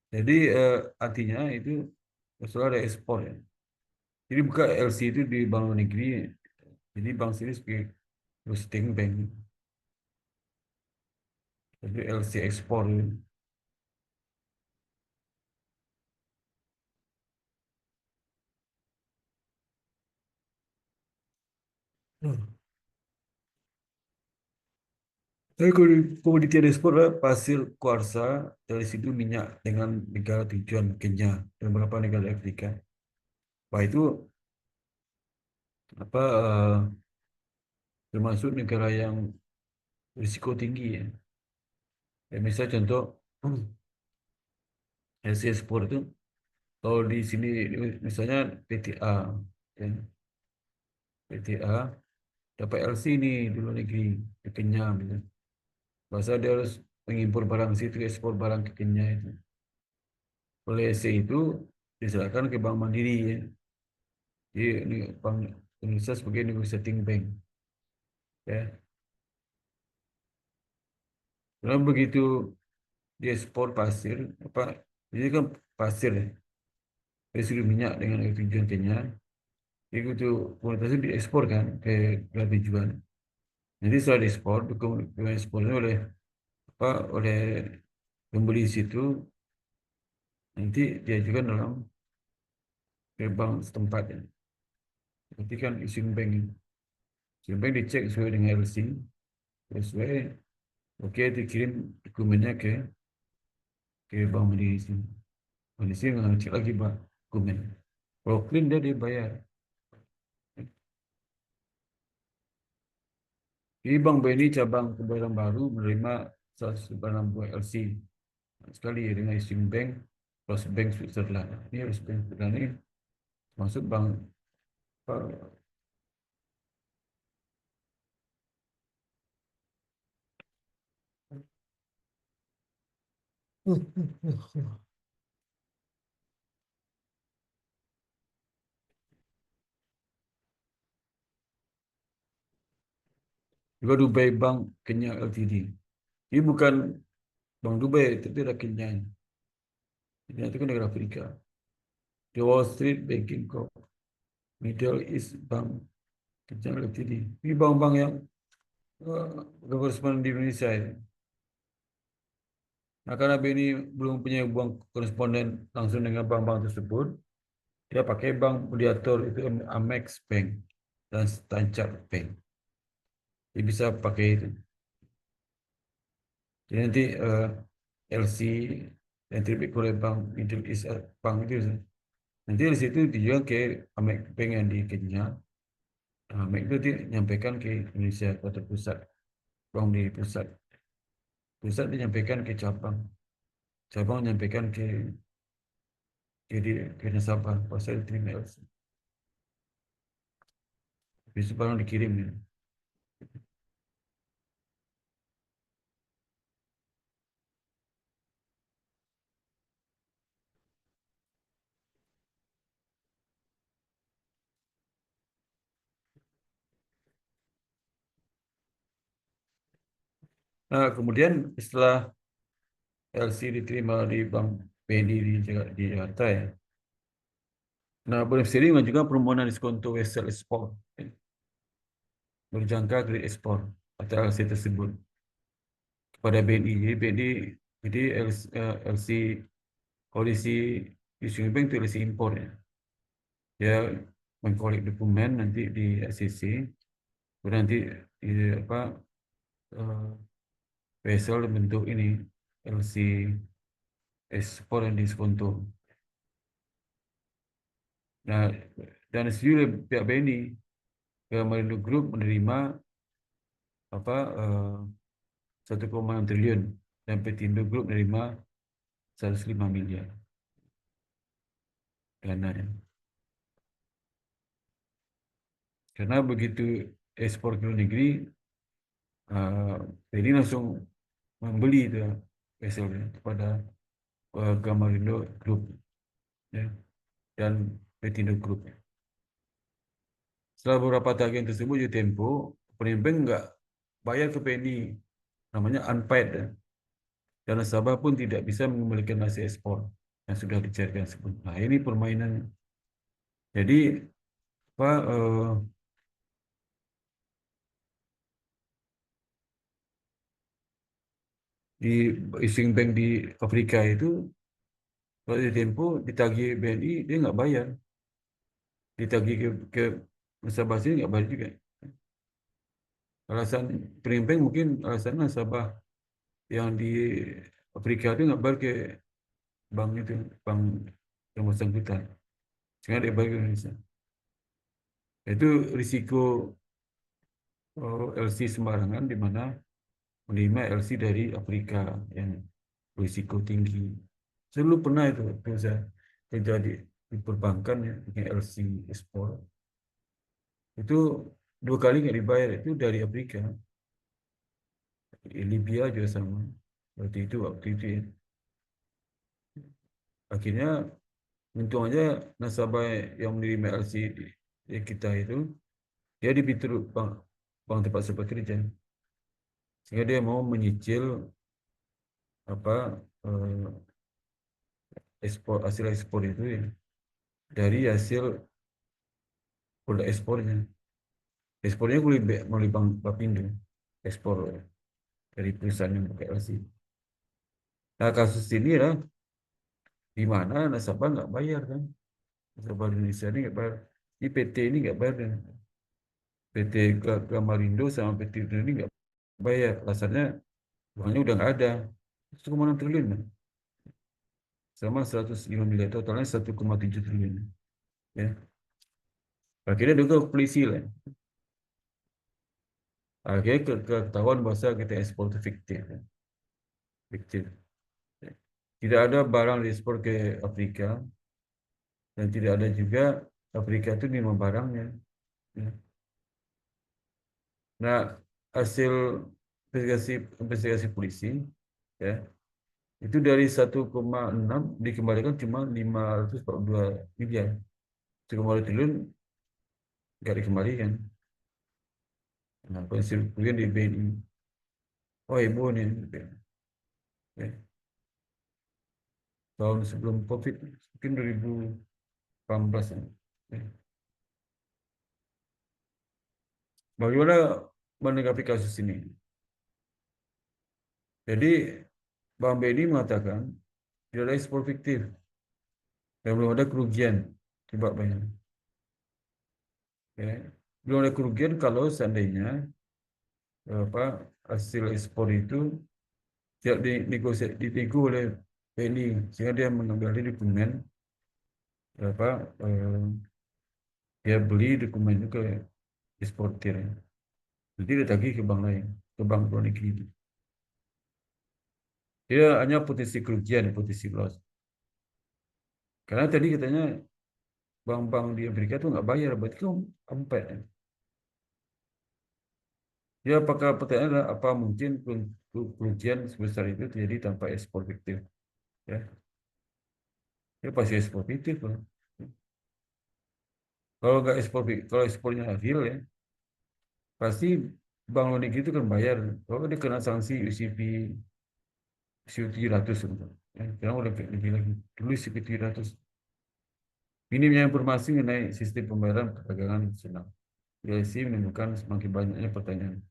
Jadi artinya itu masalah ada ekspor ya. Jadi buka LC itu di bank luar negeri. Jadi bank sini sebagai hosting bank. Jadi LC ekspor. Ya. Hmm. Tapi komoditi yang ekspor adalah pasir kuarsa dari situ minyak dengan negara tujuan Kenya dan beberapa negara Afrika. Wah itu apa termasuk negara yang risiko tinggi ya. Ya misal contoh LC ekspor itu kalau di sini misalnya PTA, ya, PTA dapat LC nih di luar negeri ke Kenya, gitu. Masa dia harus mengimpor barang situ, ekspor barang ke Kenya itu. Oleh LC itu diserahkan ke Bank Mandiri, ya. Jadi ini Bank Indonesia sebagai negotiating bank, ya. Lalu begitu diekspor pasir, apa? Jadi kan pasir, ya. Residu minyak dengan tujuan Kenya, itu kualitasnya diekspor kan ke negara tujuan. Jadi setelah diekspor, dokumen ekspornya apa oleh pembeli situ nanti diajukan dalam ke bank setempat ya. Nanti kan isim bank, isim bank dicek sesuai dengan LC, sesuai, oke dikirim dokumennya ke bank mandiri sini. Bank di sini ngecek lagi pak dokumen. Kalau clean dia dibayar. Di Bank BNI cabang Kebayoran Baru menerima 196 buah LC sekali dengan isim bank, Ross Bank Switzerland. Ini Ross Bank Switzerland ini masuk bank apa, juga Dubai Bank Kenya Ltd. Ini bukan Bank Dubai, tapi ada Kenya. Kenya itu kan negara Afrika. The Wall Street Banking Corp, Middle East Bank Kenya Ltd. Ini bank-bank yang berkoresponden di Indonesia ini. Nah, karena BNI belum punya bank koresponden langsung dengan bank-bank tersebut, dia pakai bank mediator itu Amex Bank dan Standard Bank. Dia bisa pakai itu. Jadi nanti LC yang terbit oleh Bank Middle East Bank itu, nanti dari situ dijual ke Amex Bank yang di Kenya. Amex itu menyampaikan ke Indonesia kota pusat, bank di pusat. Pusat menyampaikan ke cabang, cabang menyampaikan ke nasabah pasal terima LC. Besok barang dikirim ya. Nah, kemudian setelah LC diterima di Bank BNI di Jakarta ya. Nah, berseiring dengan juga permohonan diskonto vessel ekspor berjangka kredit ekspor atau LC tersebut kepada BNI. Jadi LC polisi Issuing Bank itu LC impor ya. Dia mengkolek dokumen nanti di SCC, kemudian nanti apa eh, vessel bentuk ini LC ekspor dan diskonto. Nah, dan sejujurnya pihak BNI Merindo Group menerima apa 1,6 triliun dan Petindo Group menerima 105 miliar dananya. Karena begitu ekspor ke luar negeri, BNI langsung membeli itu vessel kepada Gamarindo Group ya, dan Petindo Group. Setelah beberapa tagihan tersebut di tempo, penimbang nggak bayar ke PNI, namanya unpaid, ya. Dan nasabah pun tidak bisa mengembalikan hasil ekspor yang sudah dicairkan sebelumnya. Nah, ini permainan. Jadi apa di issuing bank di Afrika itu kalau di tempo ditagih BNI dia nggak bayar, ditagih ke nasabah sini nggak bayar juga. Alasan penimbang mungkin alasan nasabah yang di Afrika itu nggak bayar ke bank itu, bank yang bersangkutan, sehingga dia bayar ke Indonesia. Itu risiko LC sembarangan di mana menerima LC dari Afrika yang risiko tinggi. Saya dulu pernah itu saya kerja di perbankan ya, dengan LC ekspor. Itu 2 kali nggak dibayar, itu dari Afrika. Libya juga sama. Waktu itu ya. Akhirnya untung aja nasabah yang menerima LC di kita itu dia di Fitur bank tempat saya bekerja, sehingga dia mau menyicil apa hasil ekspor itu ya, dari hasil produk ekspornya. Ekspornya melalui Bank Bapindo, ekspor dari perusahaan yang pakai LC. Nah, kasus ini lah di mana nasabah nggak bayar kan, nasabah Indonesia ini nggak bayar, di PT ini nggak bayar, dan PT Kamarindo sama PT ini nggak bayar. Alasannya uangnya udah nggak ada, 1,6 triliun kan? Sama 105 miliar, totalnya 1,7 triliun ya. Akhirnya juga polisi lah, akhirnya ketahuan bahwa kita ekspor itu fiktif ya. Fiktif. Tidak ada barang diekspor ke Afrika dan tidak ada juga Afrika itu menerima barangnya ya. Nah, hasil investigasi polisi ya, itu dari 1,6 dikembalikan cuma 542 miliar. 1,2 triliun nggak dikembalikan. Nah, pensiun kemudian di BNI. Oh, ibu nih. Ya. Tahun sebelum COVID, mungkin 2018 ya. Ya. Bagaimana menanggapi kasus ini? Jadi Bang Benny mengatakan tidak ada ekspor fiktif dan belum ada kerugian. Coba bayangkan. Ya. Belum ada kerugian kalau seandainya apa hasil ekspor itu tidak dinego oleh Benny sehingga dia mengambil alih dokumen apa dia beli dokumen itu ke eksportir. Jadi dia tagih ke bank lain, ke bank luar negeri itu. Dia hanya potensi kerugian, potensi loss. Karena tadi katanya bank-bank di Amerika itu nggak bayar, berarti kan ampet. Ya, apakah pertanyaan adalah apa mungkin kerugian sebesar itu terjadi tanpa ekspor fiktif? Ya, ya pasti ekspor fiktif loh. Kalau nggak ekspor, kalau ekspornya adil ya, pasti bank luar negeri itu kan bayar. Kalau dia kena sanksi UCP, UCP 700 gitu. Ya, sekarang udah lebih lagi. Dulu UCP 700. Minimnya informasi mengenai sistem pembayaran perdagangan nasional. ILC menimbulkan semakin banyaknya pertanyaan.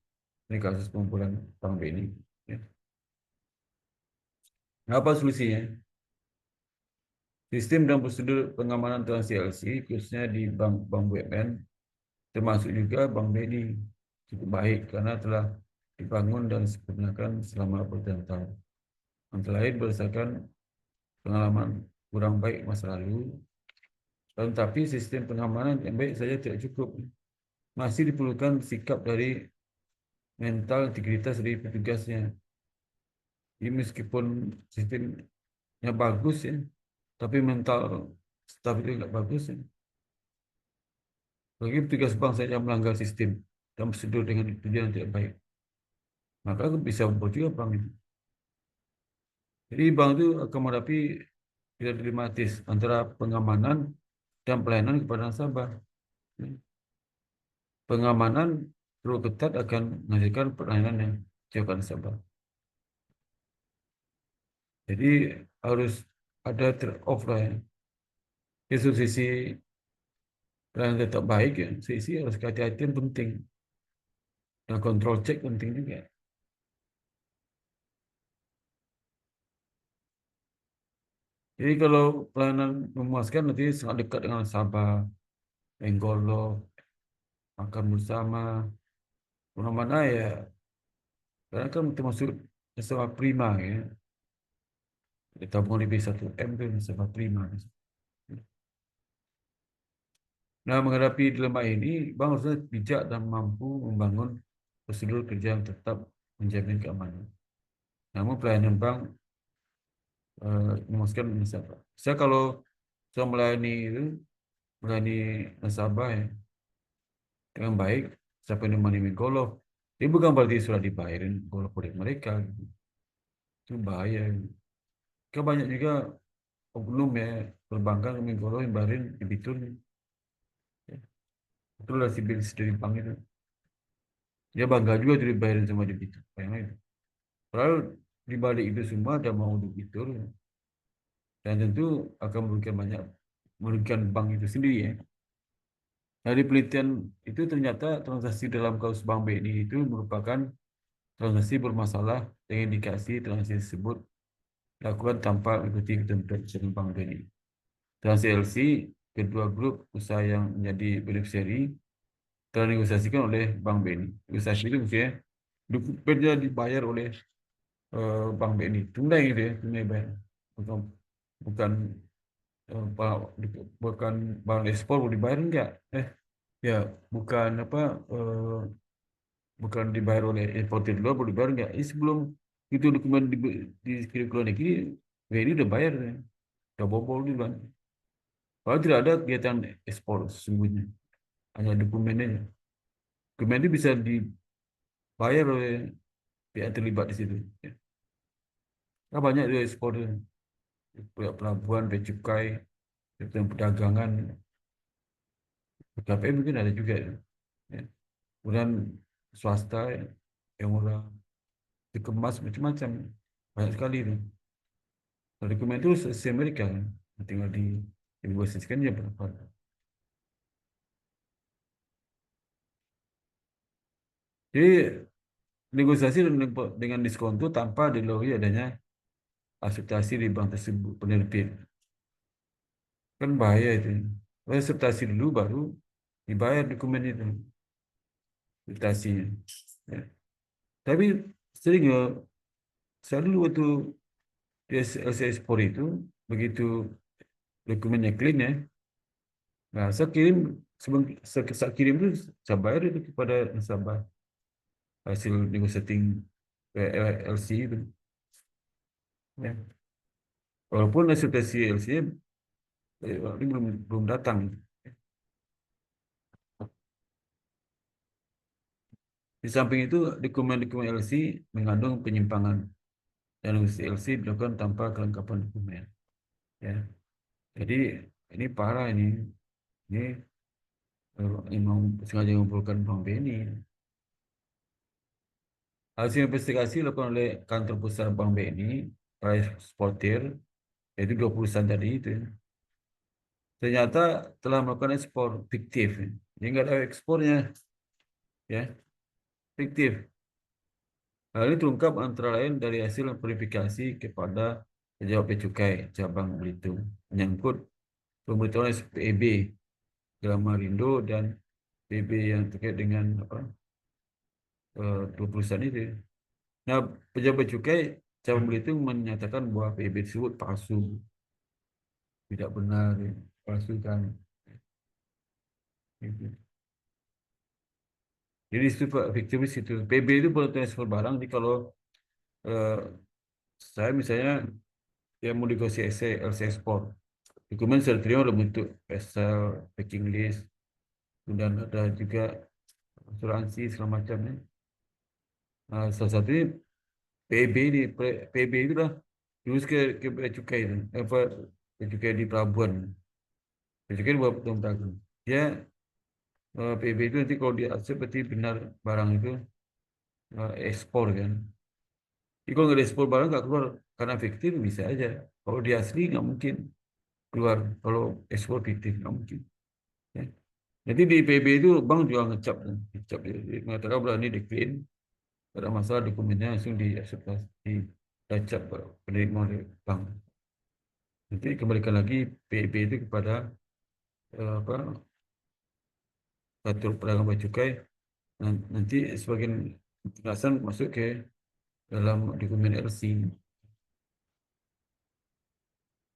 Ini kasus pengumpulan Bank BNI. Ya. Nah, apa solusinya? Sistem dan prosedur pengamanan transaksi LC, khususnya di bank BUMN, termasuk juga Bank BNI, cukup baik karena telah dibangun dan disempurnakan selama bertahun-tahun. Antara lain berdasarkan pengalaman kurang baik masa lalu, tetapi sistem pengamanan yang baik saja tidak cukup. Masih diperlukan sikap dari mental integritas dari petugasnya. Jadi meskipun sistemnya bagus ya, tapi mental staf itu nggak bagus ya. Bagi petugas bank saja yang melanggar sistem dan prosedur dengan tujuan yang tidak baik, maka bisa bocor juga bank itu. Jadi bank itu akan menghadapi tidak dilematis antara pengamanan dan pelayanan kepada nasabah. Pengamanan terlalu ketat akan menghasilkan pelayanan yang jauh ke nasabah. Jadi harus ada trade-off lah ya. Di satu sisi pelayanan tetap baik ya, sisi harus kehati-hatian penting. Dan kontrol cek penting juga. Jadi kalau pelayanan memuaskan nanti sangat dekat dengan nasabah, menggolok, makan bersama, mana-mana ya. Karena kan termasuk nasabah prima ya. Tabungan lebih 1 M itu nasabah prima. Nah, menghadapi dilema ini, bank harus bijak dan mampu membangun prosedur kerja yang tetap menjamin keamanan. Namun pelayanan bank memuaskan nasabah. Saya kalau saya melayani nasabah ya, dengan baik, siapa yang money golf, dia bukan berarti sudah dibayarin golf oleh mereka. Gitu. Itu bahaya. Kan banyak juga oknum ya perbankan yang golf yang bayarin debitur. Ya. Itulah si bilis dari bank itu. Dia bangga juga tuh dibayarin sama debitur. Bayangin itu. Padahal di balik itu semua ada mau debitur dan tentu akan merugikan bank itu sendiri ya. Dari penelitian itu ternyata transaksi dalam kasus Bank BNI itu merupakan transaksi bermasalah dengan indikasi transaksi tersebut dilakukan tanpa mengikuti ketentuan Undang Bank BNI. Transaksi LC, kedua grup usaha yang menjadi beneficiary telah negosiasikan oleh Bank BNI. Negosiasi itu maksudnya dokumennya dibayar oleh Bank BNI. Tunai gitu ya, tunai bayar. Bukan bukan bukan bank ekspor mau dibayar enggak? Ya, bukan apa bukan dibayar oleh importer luar baru dibayar enggak? Sebelum itu dokumen dikirim ke luar negeri, BNI udah bayar, ya. Udah bobol di bank. Kalau tidak ada kegiatan ekspor sesungguhnya, hanya dokumen aja. Dokumen itu bisa dibayar oleh pihak terlibat di situ. Ya. Nah, banyak itu ekspor, pihak pelabuhan, bea cukai, pihak perdagangan, KPM mungkin ada juga. Ya. Kemudian swasta yang orang dikemas macam-macam, banyak sekali itu. Kalau dokumen itu se-Amerika kan, tinggal negosiasikan ya berapa. Jadi negosiasi dengan diskon itu tanpa dilalui adanya akseptasi di bank tersebut penerbit. Kan bahaya itu. Akseptasi dulu baru dibayar dokumen itu, akseptasinya. Ya. Tapi sering ya, saya dulu waktu di LC Ekspor itu, begitu dokumennya clean ya, nah saya kirim, sebelum saya kirim itu, saya bayar itu kepada nasabah, hasil negotiating LC itu. Ya. Walaupun akseptasi LC ini belum datang. Di samping itu, dokumen-dokumen LC mengandung penyimpangan dan LC dilakukan tanpa kelengkapan dokumen. Ya, jadi ini parah ini memang sengaja mengumpulkan Bang Beni. Hasil investigasi dilakukan oleh kantor pusat Bang Beni, para eksportir, yaitu 2 perusahaan tadi itu. Ternyata telah melakukan ekspor fiktif. Jadi nggak ada ekspornya, ya, fiktif. Hal ini terungkap antara lain dari hasil verifikasi kepada pejabat Bea Cukai cabang Belitung menyangkut pemberitahuan SPEB Dalam Marindo dan PB yang terkait dengan dua perusahaan itu. Nah, pejabat cukai cabang Belitung menyatakan bahwa PB tersebut palsu, tidak benar, palsu kan. Gitu. Jadi itu fiktifis itu. PB itu perlu transfer barang. Jadi kalau eh, saya misalnya yang mau negosiasi LC ekspor, dokumen saya terima dalam bentuk Excel, packing list, dan ada juga asuransi segala macamnya. Nah, salah satunya PB ini, PB itu lah terus ke bea cukai itu, apa bea cukai di pelabuhan. Bea cukai buat tahun. Dia PB itu nanti kalau dia accept berarti benar barang itu ekspor kan. Jadi kalau nggak ekspor barang nggak keluar karena fiktif bisa aja. Kalau dia asli nggak mungkin keluar. Kalau ekspor fiktif nggak mungkin. Ya. Nanti di PB itu bank juga ngecap, ngecap dia mengatakan berani di clean, tidak ada masalah dokumennya langsung di acceptasi, di dacap penerima oleh bank. Nanti kembalikan lagi PB itu kepada apa atur pedagang bea cukai. Nanti sebagian penjelasan masuk ke dalam dokumen LC.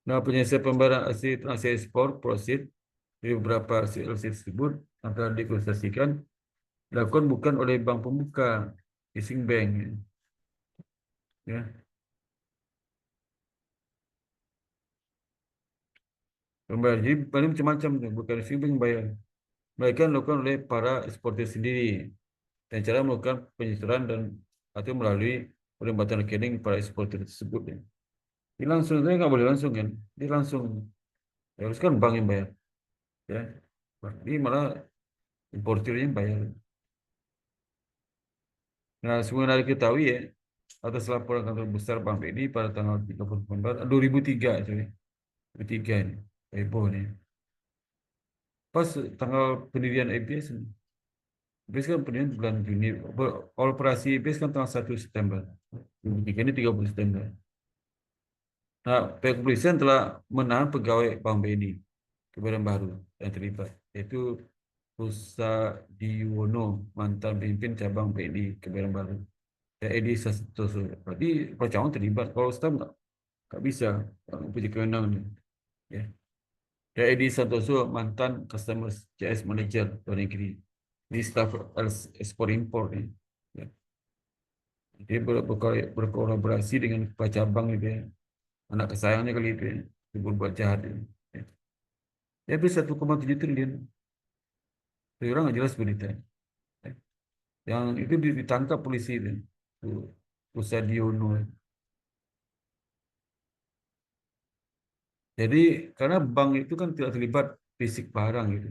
Nah, penyelesaian pembayaran hasil transaksi ekspor proceed dari beberapa hasil LC tersebut akan dikonsesikan dilakukan bukan oleh bank pembuka, leasing bank, ya. Pembayaran jadi paling macam-macam, bukan leasing bank bayar. Mereka dilakukan oleh para eksportir sendiri dan cara melakukan penyetoran dan atau melalui perlambatan rekening para eksportir tersebut. Ya. Dia langsung, saya nggak boleh langsung kan. Dia langsung, ya, harus kan bank yang bayar. Ya. Ini malah importirnya yang bayar. Nah, sebenarnya diketahui ya, atas laporan kantor besar Bank BNI pada tanggal 30 November 2003, sorry. 2003 ini, heboh nih. Pas tanggal pendirian EBS, EBS kan pendirian bulan Juni, operasi EBS kan tanggal 1 September. 2003 ini 30 September. Nah, pihak kepolisian telah menahan pegawai Bank BNI kebaran baru yang terlibat, yaitu Kusadiwono, mantan pemimpin cabang BNI kebaran baru. Dan Edi Sastoso. Berarti Pak terlibat. Kalau staff nggak bisa punya kewenangan. Ya. Dan Edi Santoso, mantan customer CS manager luar negeri. Di staff ekspor impor. Ya. Dia berkolaborasi dengan kepala cabang gitu ya. Anak kesayangannya kali itu ya. Dia berbuat jahat. Ya. Dia habis 1,7 triliun. Itu orang nggak jelas berita. Ya. Yang itu ditangkap polisi itu. Kusadiwono. Jadi karena bank itu kan tidak terlibat fisik barang gitu.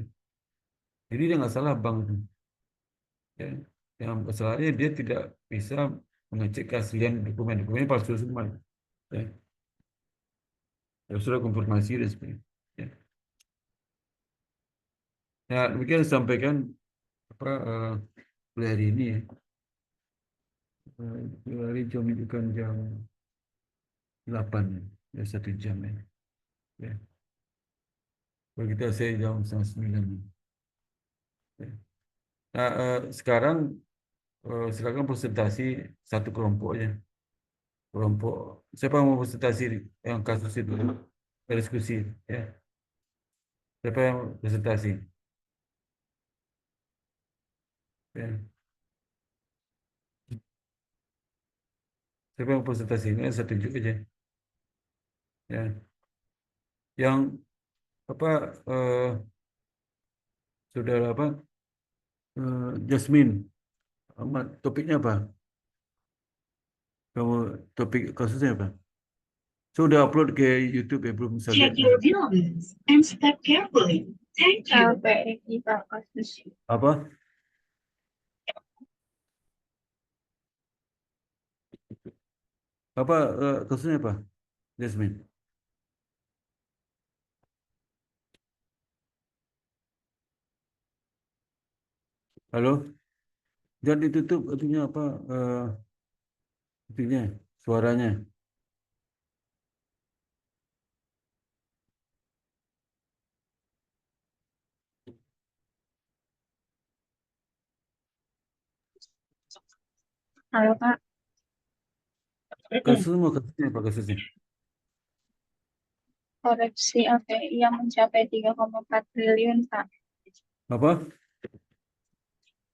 Jadi dia nggak salah bank itu. Ya. Yang masalahnya dia tidak bisa mengecek keaslian dokumen. Dokumennya palsu semua. Ya. Ya, sudah konfirmasi dan sebagainya. Ya. Ya, demikian sampaikan apa hari ini ya. Hari jam menunjukkan jam 8 ya 1 jam ya. Ya. Kalau kita saya jam 9. Ya. Nah, sekarang silakan presentasi satu kelompoknya. Kelompok siapa yang mau presentasi yang kasus itu diskusi ya. Siapa yang presentasi? Ya. Siapa yang presentasi? Ini saya tunjuk aja. Ya. Yang apa saudara apa Jasmine, topiknya apa? Kamu topik kasusnya apa? Sudah upload ke YouTube ya belum saya Check lihat. your viewings and step carefully. Thank you. LPI Pak kasus. Apa? Apa kasusnya apa? Jasmine. Halo? Jangan ditutup artinya apa itunya suaranya. Halo Pak. Kasusnya apa kasusnya? Koreksi LPI yang mencapai 3,4 triliun Pak. Apa?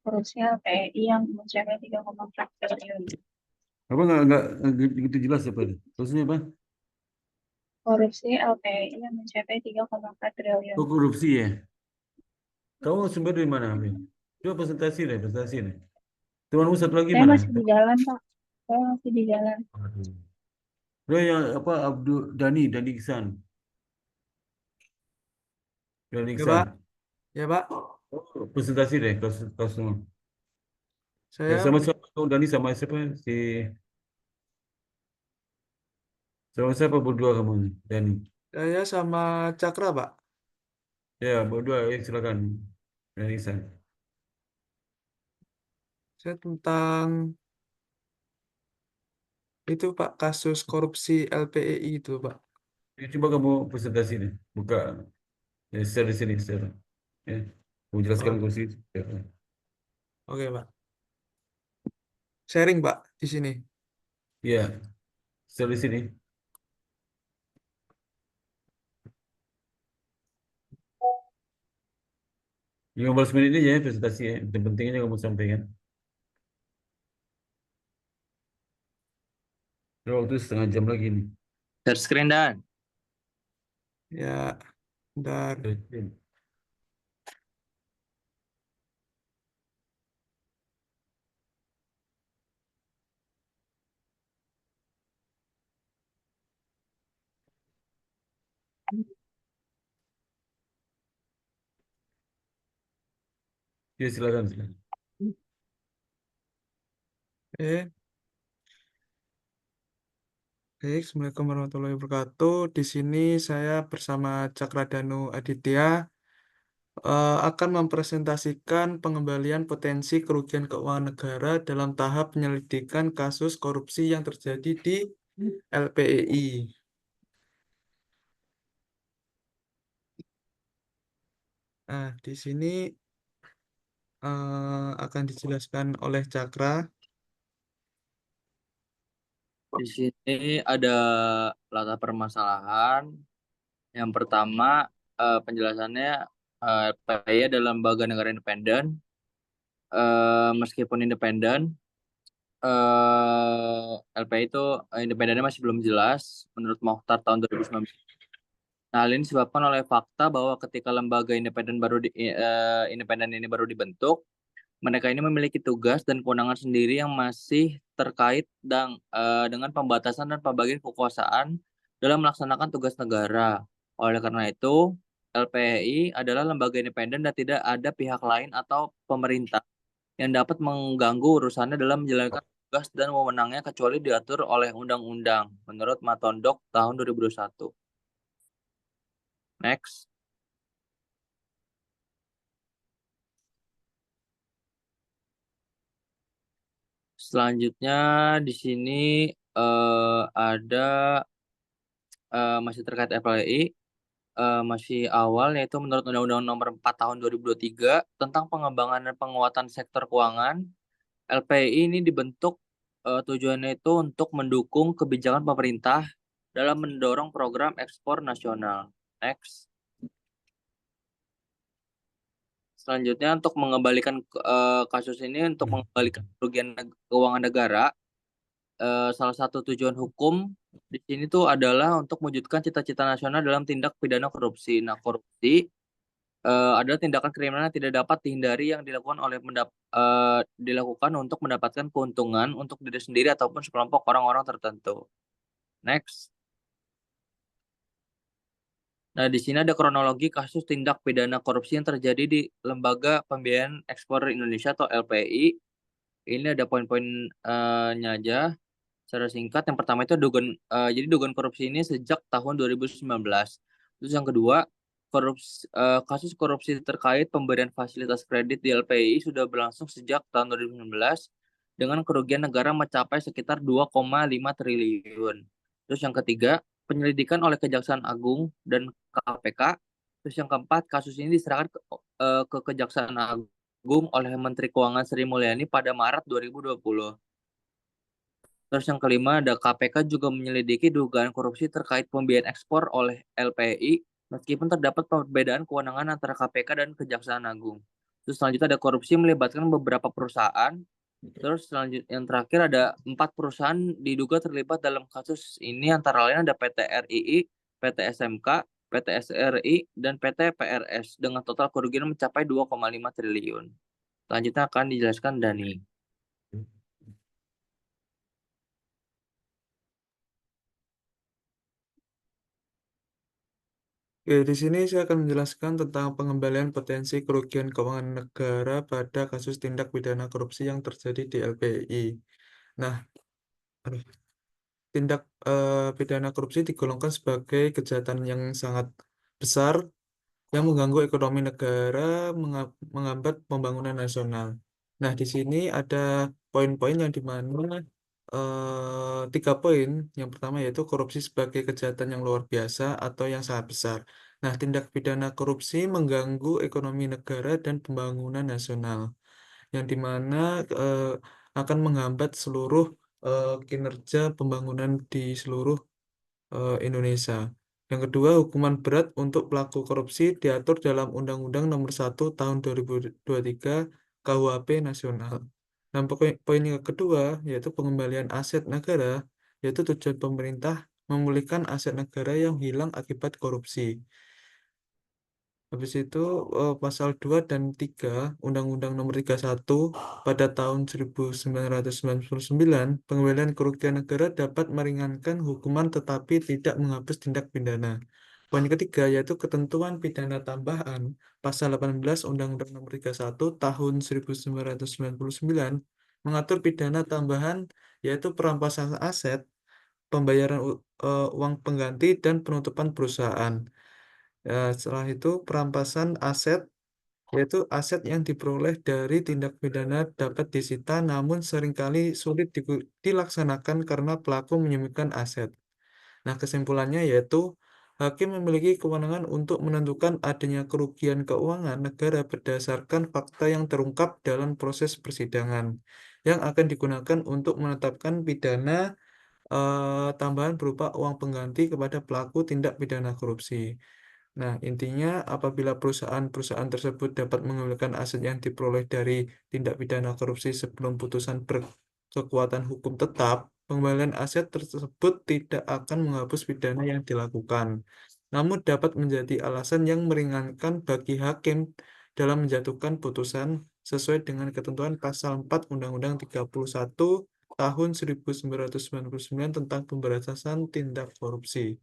Koreksi LPI yang mencapai 3,4 triliun. Apa nggak gitu jelas apa itu? Kasusnya apa? Korupsi LPI yang mencapai 3,4 triliun. Oh, korupsi ya. Kamu sumber dari mana ambil? Coba presentasi deh. Temanmu satu lagi Saya mana? masih di jalan Pak. Saya masih di jalan. Aduh. Dia yang apa Dani Iksan. Dani Ya, Iksan. Pak. Ya, Pak. Oh, presentasi deh kasusmu. Ya, Saya sama siapa kamu Dani sama siapa si sama siapa berdua kamu nih? Dani. saya sama Cakra, Pak. Ya berdua silakan. Dani Iksan. Saya tentang itu, Pak, kasus korupsi LPEI itu, Pak. Ya, coba kamu presentasi deh. Buka ya, share di sini share. Ya. Mau jelaskan Oh, kursi. Ya. oke, Pak. Sharing, Pak, di sini. Ya, share di sini. 15 menit aja ya presentasi ya. Yang pentingnya kamu sampaikan. Ada waktu 1/2 jam lagi nih. Share screen Dan. Ya, bentar. Ya silakan. Eh, baik, Assalamualaikum warahmatullahi wabarakatuh. Di sini saya bersama Cakradanu Aditya akan mempresentasikan pengembalian potensi kerugian keuangan negara dalam tahap penyelidikan kasus korupsi yang terjadi di LPEI. Nah, di sini akan dijelaskan oleh Cakra. Di sini ada latar permasalahan. Yang pertama, penjelasannya LPI adalah lembaga negara independen. Meskipun independen, LPI itu independennya masih belum jelas menurut Mokhtar tahun 2019. Nah, hal ini disebabkan oleh fakta bahwa ketika lembaga independen ini baru dibentuk, mereka ini memiliki tugas dan kewenangan sendiri yang masih terkait dengan pembatasan dan pembagian kekuasaan dalam melaksanakan tugas negara. Oleh karena itu, LPI adalah lembaga independen dan tidak ada pihak lain atau pemerintah yang dapat mengganggu urusannya dalam menjalankan tugas dan wewenangnya kecuali diatur oleh undang-undang menurut Matondok tahun 2021. Next. Selanjutnya di sini ada masih terkait LPI, masih awal, yaitu menurut Undang-Undang Nomor 4 Tahun 2023 tentang pengembangan dan penguatan sektor keuangan, LPI ini dibentuk tujuannya itu untuk mendukung kebijakan pemerintah dalam mendorong program ekspor nasional. Next. Selanjutnya untuk mengembalikan kasus ini untuk mengembalikan kerugian keuangan negara, salah satu tujuan hukum di sini tuh adalah untuk mewujudkan cita-cita nasional dalam tindak pidana korupsi. Nah, korupsi adalah tindakan kriminal yang tidak dapat dihindari yang dilakukan untuk mendapatkan keuntungan untuk diri sendiri ataupun sekelompok orang-orang tertentu. Next. Nah, di sini ada kronologi kasus tindak pidana korupsi yang terjadi di Lembaga Pembiayaan Ekspor Indonesia atau LPI. Ini ada poin-poinnya aja secara singkat. Yang pertama itu jadi dugaan korupsi ini sejak tahun 2019. Terus yang kedua, kasus korupsi terkait pemberian fasilitas kredit di LPI sudah berlangsung sejak tahun 2019 dengan kerugian negara mencapai sekitar 2,5 triliun. Terus yang ketiga, penyelidikan oleh Kejaksaan Agung dan KPK. Terus yang keempat, kasus ini diserahkan ke Kejaksaan Agung oleh Menteri Keuangan Sri Mulyani pada Maret 2020. Terus yang kelima, ada KPK juga menyelidiki dugaan korupsi terkait pembiayaan ekspor oleh LPI, meskipun terdapat perbedaan kewenangan antara KPK dan Kejaksaan Agung. Terus selanjutnya ada korupsi melibatkan beberapa perusahaan. Terus selanjutnya yang terakhir ada 4 perusahaan diduga terlibat dalam kasus ini, antara lain ada PT RII, PT SMK, PT SRI, dan PT PRS dengan total kerugian mencapai 2,5 triliun. Selanjutnya akan dijelaskan Dani. Oke, di sini saya akan menjelaskan tentang pengembalian potensi kerugian keuangan negara pada kasus tindak pidana korupsi yang terjadi di LPI. Nah, tindak pidana korupsi digolongkan sebagai kejahatan yang sangat besar yang mengganggu ekonomi negara, menghambat pembangunan nasional. Nah, di sini ada poin-poin yang dimana 3 poin. Yang pertama yaitu korupsi sebagai kejahatan yang luar biasa atau yang sangat besar. Nah, tindak pidana korupsi mengganggu ekonomi negara dan pembangunan nasional, yang dimana akan menghambat seluruh kinerja pembangunan di seluruh Indonesia. Yang kedua, hukuman berat untuk pelaku korupsi diatur dalam Undang-Undang Nomor 1 Tahun 2023 KUHP Nasional. Dan poin yang kedua yaitu pengembalian aset negara, yaitu tujuan pemerintah memulihkan aset negara yang hilang akibat korupsi. Habis itu pasal 2 dan 3 Undang-Undang Nomor 31 pada tahun 1999, pengembalian kerugian negara dapat meringankan hukuman tetapi tidak menghapus tindak pidana. Poin ketiga yaitu ketentuan pidana tambahan pasal 18 Undang-Undang Nomor 31 tahun 1999 mengatur pidana tambahan yaitu perampasan aset, pembayaran uang pengganti, dan penutupan perusahaan. Setelah itu perampasan aset yaitu aset yang diperoleh dari tindak pidana dapat disita namun seringkali sulit dilaksanakan karena pelaku menyembunyikan aset. Nah, kesimpulannya yaitu hakim memiliki kewenangan untuk menentukan adanya kerugian keuangan negara berdasarkan fakta yang terungkap dalam proses persidangan yang akan digunakan untuk menetapkan pidana tambahan berupa uang pengganti kepada pelaku tindak pidana korupsi. Nah, intinya apabila perusahaan-perusahaan tersebut dapat mengembalikan aset yang diperoleh dari tindak pidana korupsi sebelum putusan berkekuatan hukum tetap, pengembalian aset tersebut tidak akan menghapus pidana yang dilakukan, namun dapat menjadi alasan yang meringankan bagi hakim dalam menjatuhkan putusan sesuai dengan ketentuan pasal 4 Undang-Undang 31 tahun 1999 tentang pemberantasan tindak korupsi.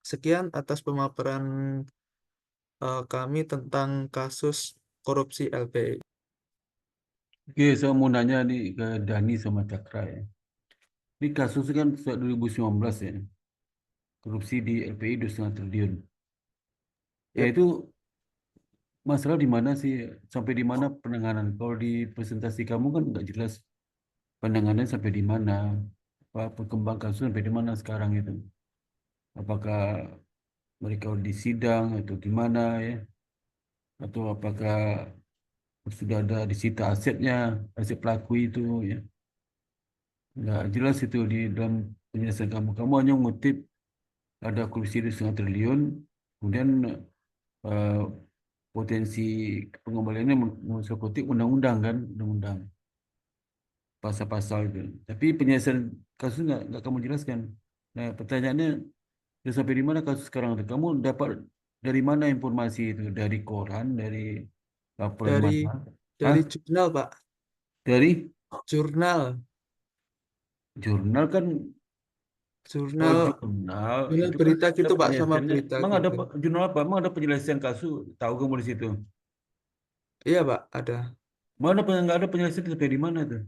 Sekian atas pemaparan kami tentang kasus korupsi LPI. Oke, saya mau nanya nih ke Dani sama Cakra ya. Ini kasus kan sejak 2019 ya. Korupsi di LPI 2,5 triliun. Ya Yap. itu masalah di mana sih? Sampai di mana penanganan? Kalau di presentasi kamu kan nggak jelas penanganan sampai di mana. Apa perkembangan kasus sampai di mana sekarang itu. apakah mereka disidang atau gimana ya, atau apakah sudah ada disita asetnya, aset pelaku itu ya. Nggak jelas itu di dalam penjelasan kamu. Kamu hanya mengutip ada korupsi 2,5 triliun, kemudian eh, potensi pengembaliannya menurut kutip undang-undang kan, undang-undang pasal-pasal itu. Tapi penyelesaian kasus nggak kamu jelaskan. Nah, pertanyaannya sudah sampai di mana kasus sekarang itu? Kamu dapat dari mana informasi itu? Dari koran, dari laporan Dari mana? Hah? jurnal, Pak. Dari Jurnal, jurnal kan? Oh, jurnal, jurnal jurnal itu kan berita ada gitu, Pak, sama penyelesaiannya. berita Emang ada gitu. jurnal apa? Emang ada penyelesaian kasus? Tahu kamu di situ? Iya, Pak, ada. Mana nggak ada penyelesaian sampai di mana tuh?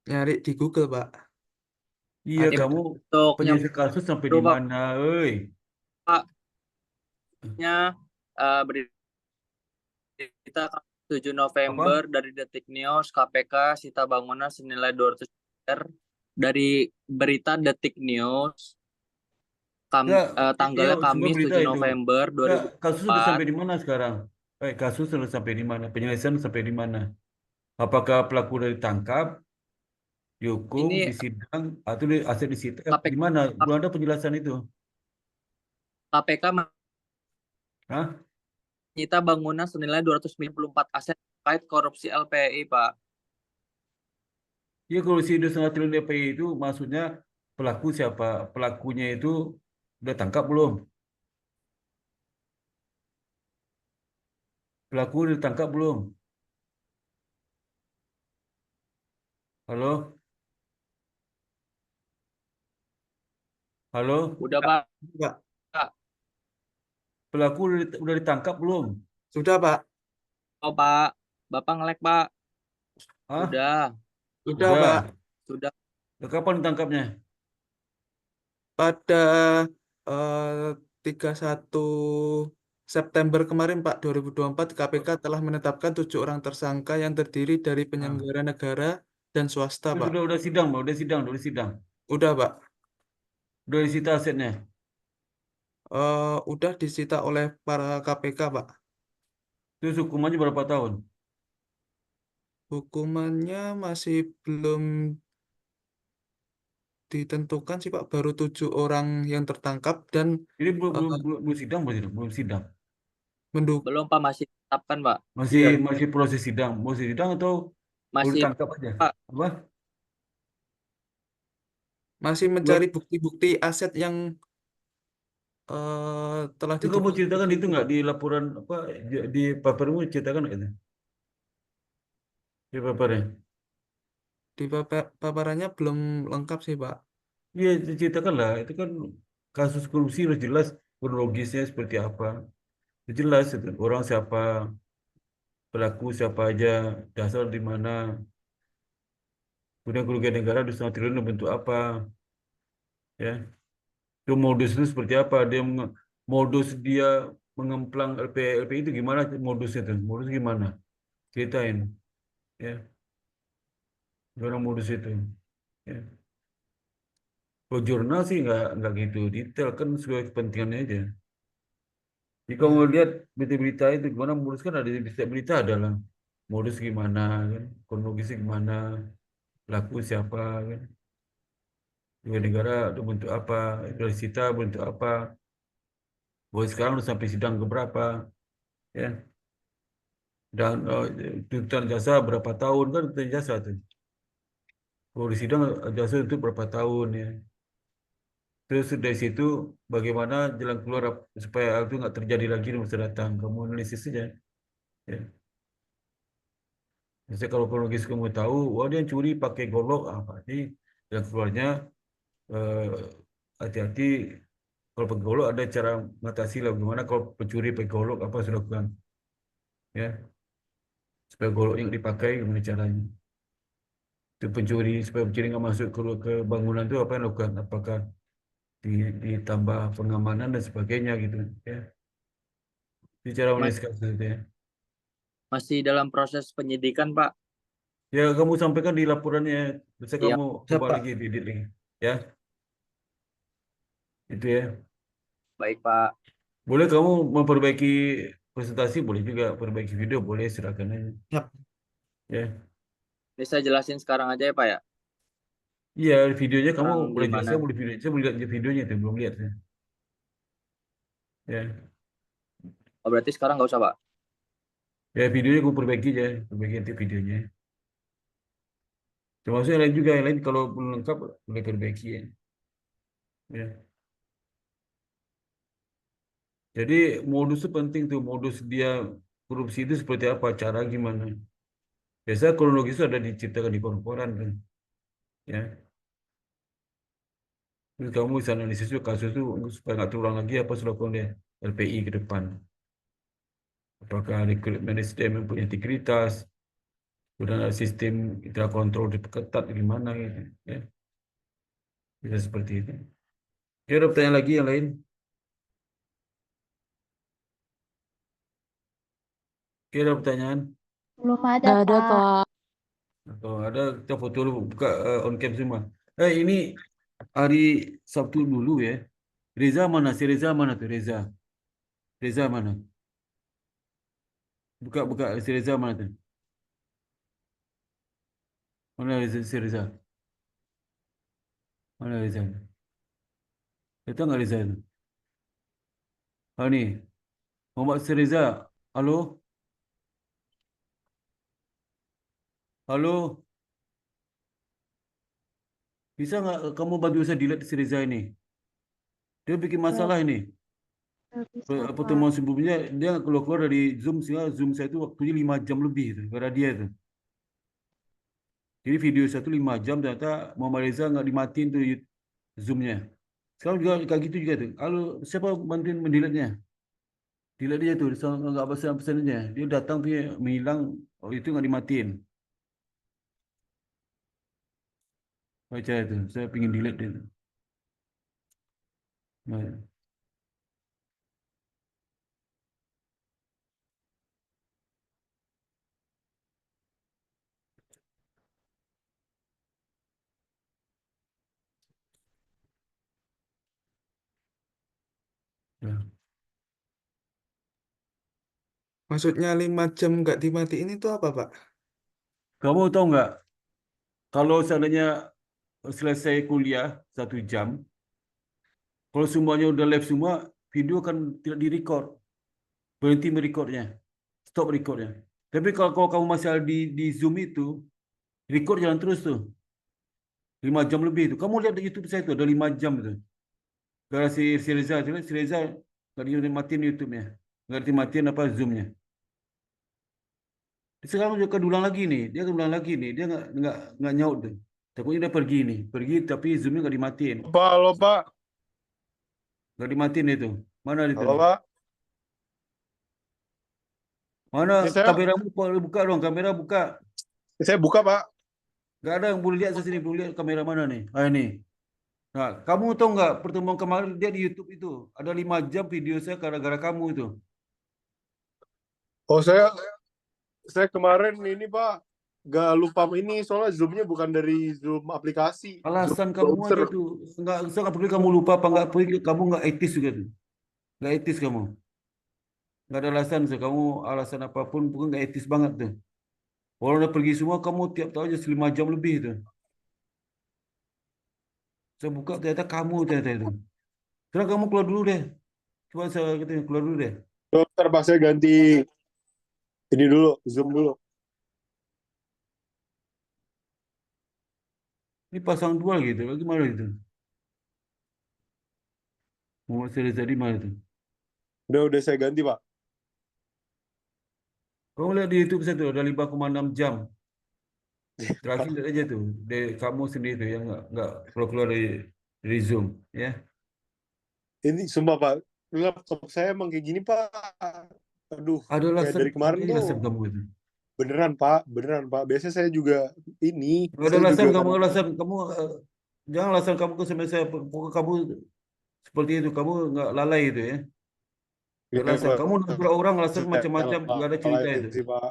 Nyari di Google, Pak. Iya, Ada. kamu Bentuknya penyelesaian kasus sampai di baru mana, oi? Bapaknya berita 7 November Apa? dari Detik News, KPK sita bangunan senilai 200 miliar. Dari berita Detik News, Ya, iya, tanggalnya sebuah Kamis berita 7 itu. November Ya, kasus sudah 2004. sampai di mana sekarang? Kasus sudah sampai di mana? Penyelesaian sampai di mana? Apakah pelaku sudah ditangkap, dihukum, Ini disidang, atau aset disita? KPK, Di mana? Belum ada penjelasan itu. KPK Hah? menyita bangunan senilai 294 aset terkait korupsi LPI, Pak. Ya, kalau si 2,5 triliun DPI itu maksudnya pelaku siapa? Pelakunya itu udah tangkap belum? Pelaku udah ditangkap belum? Halo? Halo? Udah, Pak. Pak. Pelaku udah ditangkap belum? Sudah, Pak. Oh, Pak. Bapak ngelek, Pak. Hah? Udah, Sudah, Pak. sudah. Kapan ditangkapnya? Pada 31 September kemarin, Pak, 2024, KPK telah menetapkan 7 orang tersangka yang terdiri dari Ah. penyelenggara negara dan swasta, Itu Pak. udah sidang, Pak. Udah sidang. Udah, Pak. Udah disita asetnya. Udah disita oleh para KPK, Pak. Terus hukumannya berapa tahun? Hukumannya masih belum ditentukan sih, Pak. Baru 7 orang yang tertangkap dan Ini belum eh, belum belum belum sidang, belum sidang. menduk Belum, Pak, masih ditetapkan, Pak. Masih iya, masih proses sidang. Mau sidang atau baru Masih, ditangkap aja? Pak. Apa? masih mencari Belum. bukti-bukti aset yang telah Itu kamu diduga ceritakan itu itu, nggak Pak. di laporan apa di papermu ceritakan nggak itu? Di papernya? Di paparannya belum lengkap sih, Pak. Iya, ceritakan lah. Itu kan kasus korupsi harus jelas kronologisnya seperti apa. Itu jelas itu. Orang siapa, pelaku siapa aja, dasar di mana, kemudian kerugian negara 2,5 triliun bentuk apa, ya. Itu modus itu seperti apa? Modus dia mengemplang LPI itu gimana modusnya itu? Modus gimana? Ceritain, ya. Gimana modus itu? Ya. Kalau jurnal sih nggak gitu detail kan sesuai kepentingannya aja. Jadi kalau mau Ya, lihat berita-berita itu gimana modus kan ada di berita adalah modus gimana kan, kronologisnya gimana, pelaku siapa kan, juga negara itu bentuk apa, itu disita bentuk apa, bahwa sekarang udah sampai sidang keberapa, ya. Dan tuntutan jasa berapa tahun kan tuntutan jasa tuh. Kalau di sidang jasa itu berapa tahun ya. Terus dari situ bagaimana jalan keluar supaya hal itu nggak terjadi lagi di masa datang. Kamu analisis saja. Ya. Misalnya kalau kronologis kamu tahu, wah dia curi pakai golok, apa sih? Jalan keluarnya eh, hati-hati. Kalau pakai golok ada cara mengatasi lah. Bagaimana kalau pencuri pakai golok apa yang harus dilakukan? Ya, supaya golok yang dipakai gimana caranya? Itu pencuri supaya pencuri nggak masuk ke bangunan itu apa yang dilakukan? Apakah ditambah pengamanan dan sebagainya gitu ya. Itu cara Mas- menulis kasus itu ya. Masih dalam proses penyidikan, Pak. Ya kamu sampaikan di laporannya. Bisa Iya. kamu ya, coba Pak. lagi di link ya. Itu ya. Baik, Pak. Boleh kamu memperbaiki presentasi, boleh juga perbaiki video, boleh silakan aja. Yap. Ya. Ini saya jelasin sekarang aja ya, Pak ya. Iya, videonya kamu Sekarang boleh gimana? saya boleh lihat videonya itu belum lihat saya. Ya. Oh, berarti sekarang nggak usah, Pak. Ya videonya gue perbaiki nanti videonya. Termasuk yang lain juga, yang lain kalau belum lengkap boleh perbaiki ya. Ya. Jadi modus itu penting tuh, modus dia korupsi itu seperti apa, cara gimana. Biasa kronologis itu ada diceritakan di koran kan. Ya. Terus kamu bisa analisis juga kasus itu supaya nggak terulang lagi apa sudah dilakukan oleh LPI ke depan. Apakah rekrutmen SDM yang punya integritas, kemudian ada sistem internal kontrol diperketat gimana gitu. Ya. Bisa seperti itu. Ya, ada pertanyaan lagi yang lain? Oke, ada pertanyaan? Belum ada, Nggak ada, Pak. Pak. Atau ada kita foto dulu, buka on cam semua. Ini hari Sabtu dulu ya. Reza mana? Si Reza mana tuh Reza? Reza mana? Buka si Reza mana tuh? Mana Reza, si Reza? Mana Reza? Datang nggak Reza itu? Oh ni, Muhammad si Reza. Halo? Halo? Bisa nggak kamu bantu saya delete si Reza ini? Dia bikin masalah ini. Bisa, Pak. Pertemuan sebelumnya dia keluar dari Zoom, sehingga Zoom saya itu waktunya 5 jam lebih itu, karena dia itu. Jadi video satu 5 jam ternyata Muhammad Reza nggak dimatiin tuh Zoom-nya. Sekarang juga kayak gitu juga tuh. Kalau siapa bantuin mendelete-nya? Delete dia tuh, nggak pesan-pesannya. Dia datang punya menghilang, oh itu nggak dimatiin. Baca itu, saya pingin delete dia tuh. Nah, ya. Maksudnya 5 jam nggak dimatiin itu apa, Pak? Kamu tahu nggak, kalau seandainya selesai kuliah 1 jam, kalau semuanya udah live semua, video kan tidak direcord, berhenti merecordnya, stop recordnya. Tapi kalau kamu masih ada di Zoom itu, record jalan terus tuh. 5 jam lebih itu. Kamu lihat di YouTube saya itu ada 5 jam itu. Gara si Reza, si Reza nggak dimatiin YouTube-nya, nggak dimatiin apa Zoom-nya. Sekarang dia akan ulang lagi nih, dia nggak nyaut tuh. Takutnya dia pergi tapi Zoom-nya nggak dimatiin, Pak, halo Pak. nggak dimatiin itu. Mana itu? Halo Pak. Mana Ini saya, kamera buka dong, kamera buka. saya buka Pak. Nggak ada yang boleh lihat saya sini, boleh lihat kamera mana nih? Ini. Nah, kamu tahu nggak pertemuan kemarin dia di YouTube itu ada 5 jam video saya gara-gara kamu itu. Oh saya kemarin ini Pak gak lupa ini soalnya Zoom-nya bukan dari Zoom aplikasi. Alasan Zoom kamu browser. aja tuh, nggak perlu kamu lupa apa nggak perlu, kamu nggak etis juga tuh, nggak etis kamu, nggak ada alasan tuh, kamu alasan apapun pun nggak etis banget tuh. Kalau udah pergi semua, kamu tiap tahun aja 5 jam lebih tuh. Saya buka ternyata kamu ternyata itu. Sekarang kamu keluar dulu deh. Coba saya katanya keluar dulu deh. Dokter Pak saya ganti ini dulu, Zoom dulu. Ini pasang dua gitu, gimana gitu? Mau saya tadi mana itu? Udah saya ganti Pak. Kamu lihat di YouTube saya tuh ada 5,6 jam. Terakhir lihat aja tuh, kamu sendiri tuh yang nggak keluar dari Zoom, ya. Ini sumpah Pak, laptop saya emang kayak gini Pak. Aduh, Ada kayak alasan, dari kemarin ada alasan tuh. kamu itu. Beneran Pak. Biasanya saya juga ini. Nggak ada Saya alasan juga kamu, kan. jangan alasan kamu ke sama saya, pokoknya kamu seperti itu, kamu nggak lalai itu ya. Nggak ada alasan, kamu nabrak orang alasan macam-macam, nggak ada cerita itu. Sih, Pak.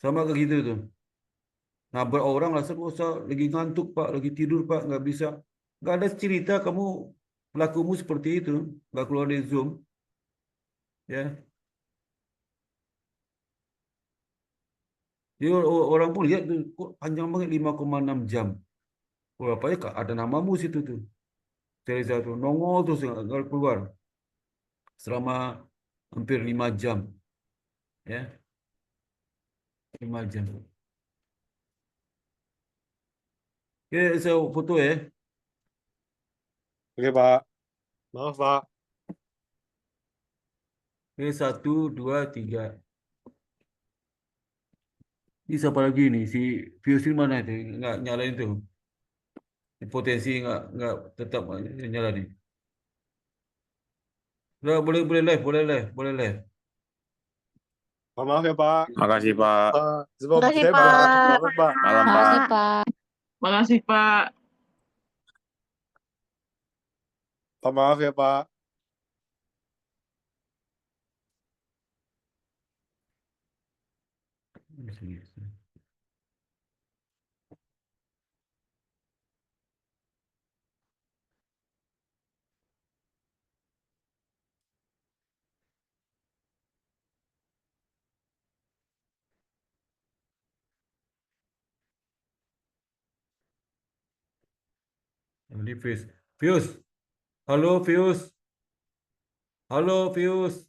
Sama kayak gitu tuh. Nabrak orang alasan, oh saya lagi ngantuk Pak, lagi tidur Pak, nggak bisa. Nggak ada cerita, kamu Lakumu seperti itu, nggak keluar dari Zoom, ya. Jadi orang pun lihat tuh, kok panjang banget 5,6 jam. Oh, apa ya, Kak, ada namamu situ tuh. Dari satu nongol terus nggak keluar selama hampir 5 jam, ya, 5 jam. Oke, saya foto ya. Oke, Pak. Maaf, Pak. Oke, 1, 2, 3. Ini siapa lagi nih? Si Fiosin mana itu? Nggak nyalain itu. Potensi nggak tetap nyala nih. Udah, boleh live, boleh live, boleh live. Maaf ya, Pak. Makasih, Pak. Sebab Makasih, saya Pak. berharap banget, Pak. Malam, Pak. Makasih, Pak. Makasih, Pak. Pak, maaf ya, Pak. Ini Fius. Fius. Halo, Fius. Halo, Fius.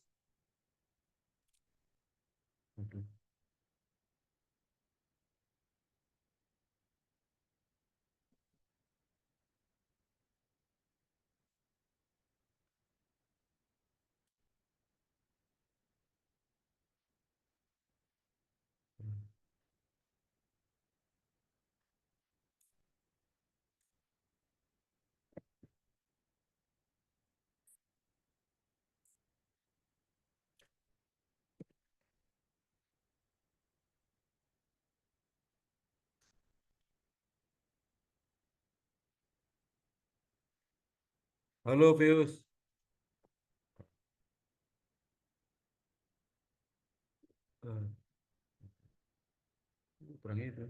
Halo, Fius. Kurang itu.